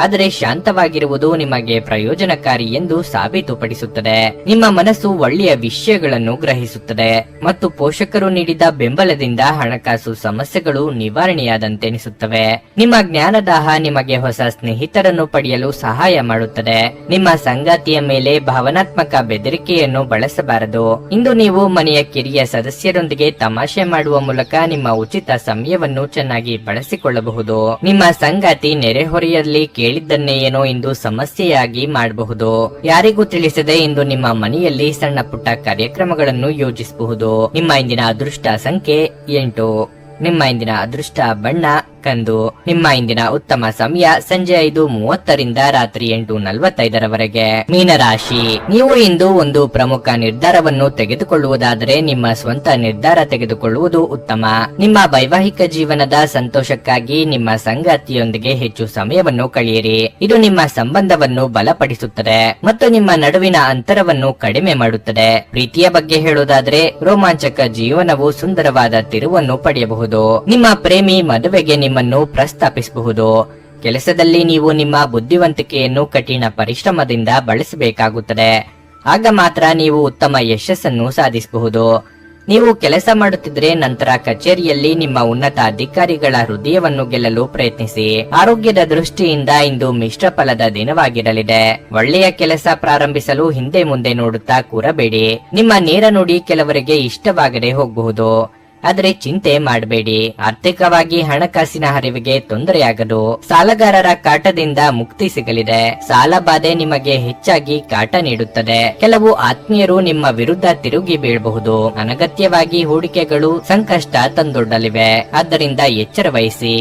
ಆದರೆ ಶಾಂತವಾಗಿರುವುದು ನಿಮಗೆ ಪ್ರಯೋಜನಕಾರಿ ಎಂದು ಸಾಬೀತುಪಡಿಸುತ್ತದೆ. ನಿಮ್ಮ ಮನಸ್ಸು ಒಳ್ಳೆಯ ವಿಷಯಗಳನ್ನು ಗ್ರಹಿಸುತ್ತದೆ ಮತ್ತು ಪೋಷಕರು ನೀಡಿದ ಬೆಂಬಲದಿಂದ ಹಣಕಾಸು ಸಮಸ್ಯೆಗಳು ನಿವಾರಣೆಯಾದಂತೆನಿಸುತ್ತವೆ. ನಿಮ್ಮ ಜ್ಞಾನದಾಹ ನಿಮಗೆ ಹೊಸ ಸ್ನೇಹಿತರನ್ನು ಪಡೆಯಲು ಸಹಾಯ ಮಾಡುತ್ತದೆ. ನಿಮ್ಮ ಸಂಗಾತಿಯ ಮೇಲೆ ಭಾವನಾತ್ಮಕ ಬೆದರಿಕೆಯನ್ನು ಬಳಸಬಾರದು. ಇಂದು ನೀವು ಮನೆಯ ಕಿರಿಯ ಸದಸ್ಯರೊಂದಿಗೆ ತಮಾಷೆ ಮಾಡುವ ಮೂಲಕ ನಿಮ್ಮ ಉಚಿತ ಸಮಯವನ್ನು ಚೆನ್ನಾಗಿ ಬಳಸಿಕೊಳ್ಳಬಹುದು. ನಿಮ್ಮ ಸಂಗಾತಿ ನೆರೆಹೊರೆಯಲ್ಲಿ ಕೇಳಿದ್ದನ್ನೇ ಏನೋ ಇಂದು ಸಮಸ್ಯೆಯಾಗಿ ಮಾಡಬಹುದು. ಯಾರಿಗೂ ತಿಳಿಸದೆ ಇಂದು ನಿಮ್ಮ ಮನೆಯಲ್ಲಿ ಸಣ್ಣ ಪುಟ್ಟ ಕಾರ್ಯಕ್ರಮಗಳನ್ನು ಯೋಜಿಸಬಹುದು. ನಿಮ್ಮ ಇಂದಿನ ಅದೃಷ್ಟ ಸಂಖ್ಯೆ 8. ನಿಮ್ಮ ಇಂದಿನ ಅದೃಷ್ಟ ಬಣ್ಣ ಕಂದು. ನಿಮ್ಮ ಇಂದಿನ ಉತ್ತಮ ಸಮಯ ಸಂಜೆ 5:30ರಿಂದ ರಾತ್ರಿ 8:45ರವರೆಗೆ. ಮೀನರಾಶಿ. ನೀವು ಇಂದು ಒಂದು ಪ್ರಮುಖ ನಿರ್ಧಾರವನ್ನು ತೆಗೆದುಕೊಳ್ಳುವುದಾದರೆ ನಿಮ್ಮ ಸ್ವಂತ ನಿರ್ಧಾರ ತೆಗೆದುಕೊಳ್ಳುವುದು ಉತ್ತಮ. ನಿಮ್ಮ ವೈವಾಹಿಕ ಜೀವನದ ಸಂತೋಷಕ್ಕಾಗಿ ನಿಮ್ಮ ಸಂಗಾತಿಯೊಂದಿಗೆ ಹೆಚ್ಚು ಸಮಯವನ್ನು ಕಳೆಯಿರಿ. ಇದು ನಿಮ್ಮ ಸಂಬಂಧವನ್ನು ಬಲಪಡಿಸುತ್ತದೆ ಮತ್ತು ನಿಮ್ಮ ನಡುವಿನ ಅಂತರವನ್ನು ಕಡಿಮೆ ಮಾಡುತ್ತದೆ. ಪ್ರೀತಿಯ ಬಗ್ಗೆ ಹೇಳುವುದಾದರೆ ರೋಮಾಂಚಕ ಜೀವನವು ಸುಂದರವಾದ ತಿರುವನ್ನು ಪಡೆಯಬಹುದು. ನಿಮ್ಮ ಪ್ರೇಮಿ ಮದುವೆಗೆ ನಿಮ್ಮನ್ನು ಪ್ರಸ್ತಾಪಿಸಬಹುದು. ಕೆಲಸದಲ್ಲಿ ನೀವು ನಿಮ್ಮ ಬುದ್ಧಿವಂತಿಕೆಯನ್ನು ಕಠಿಣ ಪರಿಶ್ರಮದಿಂದ ಬಳಸಬೇಕಾಗುತ್ತದೆ. ಆಗ ಮಾತ್ರ ನೀವು ಉತ್ತಮ ಯಶಸ್ಸನ್ನು ಸಾಧಿಸಬಹುದು. ನೀವು ಕೆಲಸ ಮಾಡುತ್ತಿದ್ದರೆ ನಂತರ ಕಚೇರಿಯಲ್ಲಿ ನಿಮ್ಮ ಉನ್ನತ ಅಧಿಕಾರಿಗಳ ಹೃದಯವನ್ನು ಗೆಲ್ಲಲು ಪ್ರಯತ್ನಿಸಿ. ಆರೋಗ್ಯದ ದೃಷ್ಟಿಯಿಂದ ಇಂದು ಮಿಶ್ರ ಫಲದ ದಿನವಾಗಿರಲಿದೆ. ಒಳ್ಳೆಯ ಕೆಲಸ ಪ್ರಾರಂಭಿಸಲು ಹಿಂದೆ ಮುಂದೆ ನೋಡುತ್ತಾ ಕೂರಬೇಡಿ. ನಿಮ್ಮ ನೇರ ನುಡಿ ಕೆಲವರಿಗೆ ಇಷ್ಟವಾಗದೆ ಹೋಗಬಹುದು, ಆದರೆ ಚಿಂತೆ ಮಾಡಬೇಡಿ. ಆರ್ಥಿಕವಾಗಿ ಹಣಕಾಸಿನ ಹರಿವಿಗೆ ತೊಂದರೆಯಾಗದು. ಸಾಲಗಾರರ ಕಾಟದಿಂದ ಮುಕ್ತಿ ಸಿಗಲಿದೆ. ಸಾಲ ಬಾಧೆ ನಿಮಗೆ ಹೆಚ್ಚಾಗಿ ಕಾಟ ನೀಡುತ್ತದೆ. ಕೆಲವು ಆತ್ಮೀಯರು ನಿಮ್ಮ ವಿರುದ್ಧ ತಿರುಗಿ ಬೀಳಬಹುದು. ಅನಗತ್ಯವಾಗಿ ಹೂಡಿಕೆಗಳು ಸಂಕಷ್ಟ ತಂದೊಡ್ಡಲಿವೆ. ಆದ್ದರಿಂದ ಎಚ್ಚರ ವಹಿಸಿ.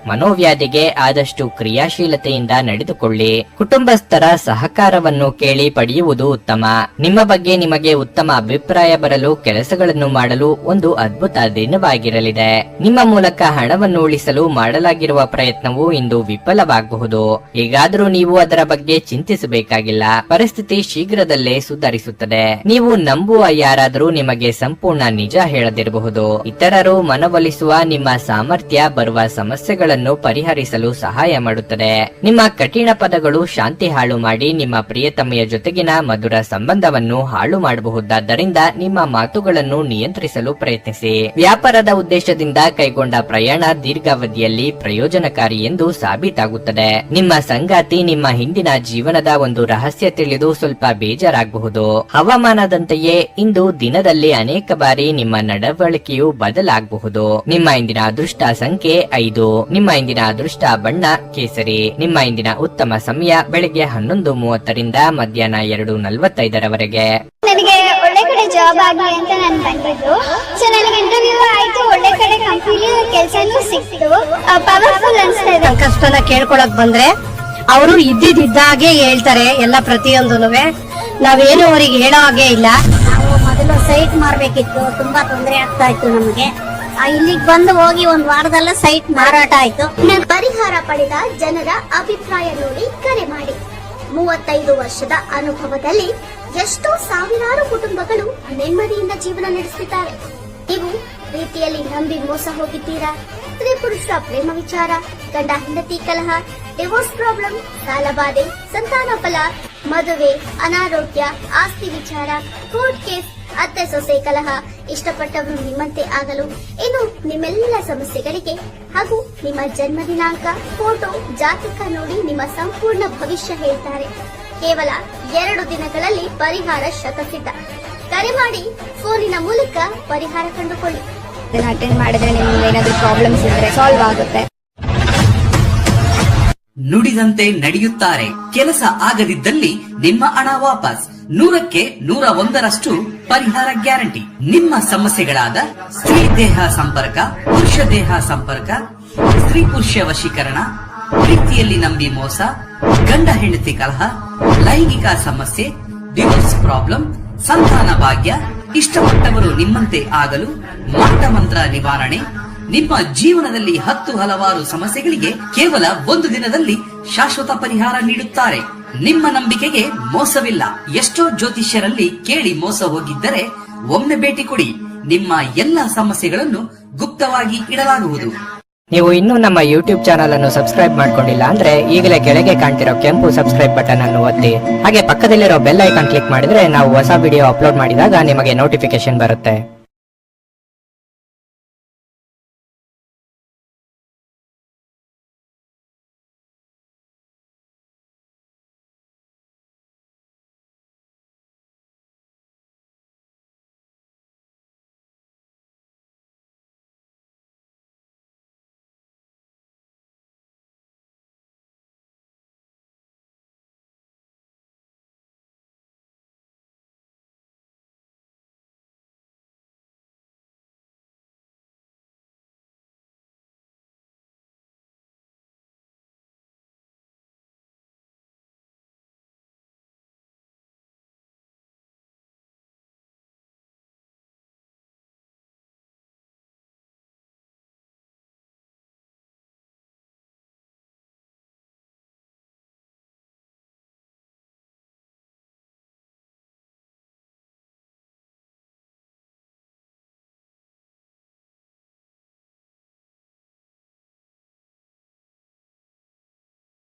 ಮನೋವ್ಯಾಧಿಗೆ ಆದಷ್ಟು ಕ್ರಿಯಾಶೀಲತೆಯಿಂದ ನಡೆದುಕೊಳ್ಳಿ. ಕುಟುಂಬಸ್ಥರ ಸಹಕಾರವನ್ನು ಕೇಳಿ ಪಡೆಯುವುದು ಉತ್ತಮ. ನಿಮ್ಮ ಬಗ್ಗೆ ನಿಮಗೆ ಉತ್ತಮ ಅಭಿಪ್ರಾಯ ಬರಲು ಕೆಲಸಗಳನ್ನು ಮಾಡಲು ಒಂದು ಅದ್ಭುತ ದಿನವಾಗಿರಲಿದೆ. ನಿಮ್ಮ ಮೂಲಕ ಹಣವನ್ನು ಉಳಿಸಲು ಮಾಡಲಾಗಿರುವ ಪ್ರಯತ್ನವು ಇಂದು ವಿಫಲವಾಗಬಹುದು. ಹೇಗಾದರೂ ನೀವು ಅದರ ಬಗ್ಗೆ ಚಿಂತಿಸಬೇಕಾಗಿಲ್ಲ. ಪರಿಸ್ಥಿತಿ ಶೀಘ್ರದಲ್ಲೇ ಸುಧಾರಿಸುತ್ತದೆ. ನೀವು ನಂಬುವ ಯಾರಾದರೂ ನಿಮಗೆ ಸಂಪೂರ್ಣ ನಿಜ ಹೇಳದಿರಬಹುದು. ಇತರರು ಮನವೊಲಿಸುವ ನಿಮ್ಮ ಸಾಮರ್ಥ್ಯ ಬರುವ ಸಮಸ್ಯೆಗಳ ಸಮಸ್ಯೆಗಳನ್ನು ಪರಿಹರಿಸಲು ಸಹಾಯ ಮಾಡುತ್ತದೆ. ನಿಮ್ಮ ಕಠಿಣ ಪದಗಳು ಶಾಂತಿ ಹಾಳು ಮಾಡಿ ನಿಮ್ಮ ಪ್ರಿಯತಮೆಯ ಜೊತೆಗಿನ ಮಧುರ ಸಂಬಂಧವನ್ನು ಹಾಳು ಮಾಡಬಹುದಾದ್ದರಿಂದ ನಿಮ್ಮ ಮಾತುಗಳನ್ನು ನಿಯಂತ್ರಿಸಲು ಪ್ರಯತ್ನಿಸಿ. ವ್ಯಾಪಾರದ ಉದ್ದೇಶದಿಂದ ಕೈಗೊಂಡ ಪ್ರಯಾಣ ದೀರ್ಘಾವಧಿಯಲ್ಲಿ ಪ್ರಯೋಜನಕಾರಿ ಎಂದು ಸಾಬೀತಾಗುತ್ತದೆ. ನಿಮ್ಮ ಸಂಗಾತಿ ನಿಮ್ಮ ಹಿಂದಿನ ಜೀವನದ ಒಂದು ರಹಸ್ಯ ತಿಳಿದು ಸ್ವಲ್ಪ ಬೇಜಾರಾಗಬಹುದು. ಹವಾಮಾನದಂತೆಯೇ ಇಂದು ದಿನದಲ್ಲಿ ಅನೇಕ ಬಾರಿ ನಿಮ್ಮ ನಡವಳಿಕೆಯು ಬದಲಾಗಬಹುದು. ನಿಮ್ಮ ಇಂದಿನ ಅದೃಷ್ಟ ಸಂಖ್ಯೆ 5. ನಿಮ್ಮ ಇಂದಿನ ಅದೃಷ್ಟ ಬಣ್ಣ ಕೇಸರಿ. ನಿಮ್ಮ ಇಂದಿನ ಉತ್ತಮ ಸಮಯ ಬೆಳಗ್ಗೆ 11:30ರಿಂದ ಮಧ್ಯಾಹ್ನ 2:45ರವರೆಗೆ. ನನಗೆ ಒಳ್ಳೆ ಕಡೆ ಜಾಬ್ ಆಗಲಿ ಅಂತ ನಾನು ಬಂದಿದ್ದು. ಸೊ ನನಗೆ ಇಂಟರ್ವ್ಯೂ ಆಯ್ತು, ಒಳ್ಳೆ ಕಡೆ ಕಂಪನಿಲಿ ಕೆಲಸನೂ ಸಿಕ್ತು. ಪವರ್ಫುಲ್ ಅನ್ಸ್ತಾ ಇದೆ. ಕಷ್ಟನ ಕೇಳ್ಕೊಳಕ್ ಬಂದ್ರೆ ಅವರು ಇದ್ದಿದ್ದಾಗೆ ಹೇಳ್ತಾರೆ ಎಲ್ಲ ಪ್ರತಿಯೊಂದೂನುವೆ. ನಾವೇನು ಅವರಿಗೆ ಹೇಳೋ ಹಾಗೆ ಇಲ್ಲ. ನಾವು ಮೊದಲು ಸೈಟ್ ಮಾರ್ಬೇಕಿತ್ತು, ತುಂಬಾ ತೊಂದರೆ ಆಗ್ತಾ ಇತ್ತು ನಮಗೆ. ಇಲ್ಲಿಗೆ ಬಂದು ಹೋಗಿ ಒಂದ್ ವಾರದಲ್ಲ ಸೈಟ್ ಮಾರಾಟ ಆಯ್ತು. ಪರಿಹಾರ ಪಡೆದ ಜನರ ಅಭಿಪ್ರಾಯ ನೋಡಿ ಕರೆ ಮಾಡಿ. 35 ವರ್ಷದ ಅನುಭವದಲ್ಲಿ ಎಷ್ಟೋ ಸಾವಿರಾರು ಕುಟುಂಬಗಳು ನೆಮ್ಮದಿಯಿಂದ ಜೀವನ ನಡೆಸುತ್ತಿದ್ದಾರೆ. ನೀವು ಪ್ರೀತಿಯಲ್ಲಿ ನಂಬಿ ಮೋಸ ಹೋಗಿದ್ದೀರಾ? ಸ್ತ್ರೀ ಪುರುಷ ಪ್ರೇಮ ವಿಚಾರ, ಗಂಡ ಹೆಂಡತಿ ಕಲಹ, ಡಿವೋರ್ಸ್ ಪ್ರಾಬ್ಲಮ್, ಸಾಲಬಾಧೆ, ಸಂತಾನ ಫಲ, ಮದುವೆ, ಅನಾರೋಗ್ಯ, ಆಸ್ತಿ ವಿಚಾರ, ಕೋರ್ಟ್ ಕೇಸ್, ಅತ್ತೆ ಸೊಸೆ ಕಲಹ, ಇಷ್ಟಪಟ್ಟವರು ನಿಮ್ಮಂತೆ ಆಗಲು, ಇನ್ನು ನಿಮ್ಮೆಲ್ಲ ಸಮಸ್ಯೆಗಳಿಗೆ ಹಾಗೂ ನಿಮ್ಮ ಜನ್ಮ ದಿನಾಂಕ, ಫೋಟೋ, ಜಾತಕ ನೋಡಿ ನಿಮ್ಮ ಸಂಪೂರ್ಣ ಭವಿಷ್ಯ ಹೇಳ್ತಾರೆ. ಕೇವಲ 2 ದಿನಗಳಲ್ಲಿ ಪರಿಹಾರ ಶತಸಿದ್ಧ. ಕರೆ ಮಾಡಿ ಫೋನಿನ ಮೂಲಕ ಪರಿಹಾರ ಕಂಡುಕೊಳ್ಳಿ. ಅಟೆಂಡ್ ಮಾಡಿದ್ರೆ ನಿಮ್ಗೆ ಏನಾದ್ರೂ ಪ್ರಾಬ್ಲಮ್ಸ್ ಇದ್ರೆ ಸಾಲ್ವ್ ಆಗುತ್ತೆ. ನುಡಿದಂತೆ ನಡೆಯುತ್ತಾರೆ. ಕೆಲಸ ಆಗದಿದ್ದಲ್ಲಿ ನಿಮ್ಮ ಹಣ ವಾಪಸ್. 100ಕ್ಕೆ 101ರಷ್ಟು ಪರಿಹಾರ ಗ್ಯಾರಂಟಿ. ನಿಮ್ಮ ಸಮಸ್ಯೆಗಳಾದ ಸ್ತ್ರೀ ದೇಹ ಸಂಪರ್ಕ, ಪುರುಷ ದೇಹ ಸಂಪರ್ಕ, ಸ್ತ್ರೀ ಪುರುಷ ವಶೀಕರಣ, ಪ್ರೀತಿಯಲ್ಲಿ ನಂಬಿ ಮೋಸ, ಗಂಡ ಹೆಂಡತಿ ಕಲಹ, ಲೈಂಗಿಕ ಸಮಸ್ಯೆ, ಡಿವೋರ್ಸ್ ಪ್ರಾಬ್ಲಮ್, ಸಂತಾನ ಭಾಗ್ಯ, ಇಷ್ಟಪಟ್ಟವರು ನಿಮ್ಮಂತೆ ಆಗಲು, ಮಾಟ ಮಂತ್ರ ನಿವಾರಣೆ, ನಿಮ್ಮ ಜೀವನದಲ್ಲಿ 10 ಹಲವಾರು ಸಮಸ್ಯೆಗಳಿಗೆ ಕೇವಲ 1 ದಿನದಲ್ಲಿ ಶಾಶ್ವತ ಪರಿಹಾರ ನೀಡುತ್ತಾರೆ. ನಿಮ್ಮ ನಂಬಿಕೆಗೆ ಮೋಸವಿಲ್ಲ. ಎಷ್ಟೋ ಜ್ಯೋತಿಷ್ಯರಲ್ಲಿ ಕೇಳಿ ಮೋಸ ಹೋಗಿದ್ದರೆ ಒಮ್ಮೆ ಭೇಟಿ ಕೊಡಿ. ನಿಮ್ಮ ಎಲ್ಲಾ ಸಮಸ್ಯೆಗಳನ್ನು ಗುಪ್ತವಾಗಿ ಇಡಲಾಗುವುದು. ನೀವು ಇನ್ನೂ ನಮ್ಮ ಯೂಟ್ಯೂಬ್ ಚಾನಲ್ ಅನ್ನು ಸಬ್ಸ್ಕ್ರೈಬ್ ಮಾಡ್ಕೊಂಡಿಲ್ಲ ಅಂದ್ರೆ ಈಗಲೇ ಕೆಳಗೆ ಕಾಣ್ತಿರೋ ಕೆಂಪು ಸಬ್ಸ್ಕ್ರೈಬ್ ಬಟನ್ ಅನ್ನು ಒತ್ತಿ. ಹಾಗೆ ಪಕ್ಕದಲ್ಲಿರೋ ಬೆಲ್ ಐಕಾನ್ ಕ್ಲಿಕ್ ಮಾಡಿದ್ರೆ ನಾವು ಹೊಸ ವಿಡಿಯೋ ಅಪ್ಲೋಡ್ ಮಾಡಿದಾಗ ನಿಮಗೆ ನೋಟಿಫಿಕೇಶನ್ ಬರುತ್ತೆ.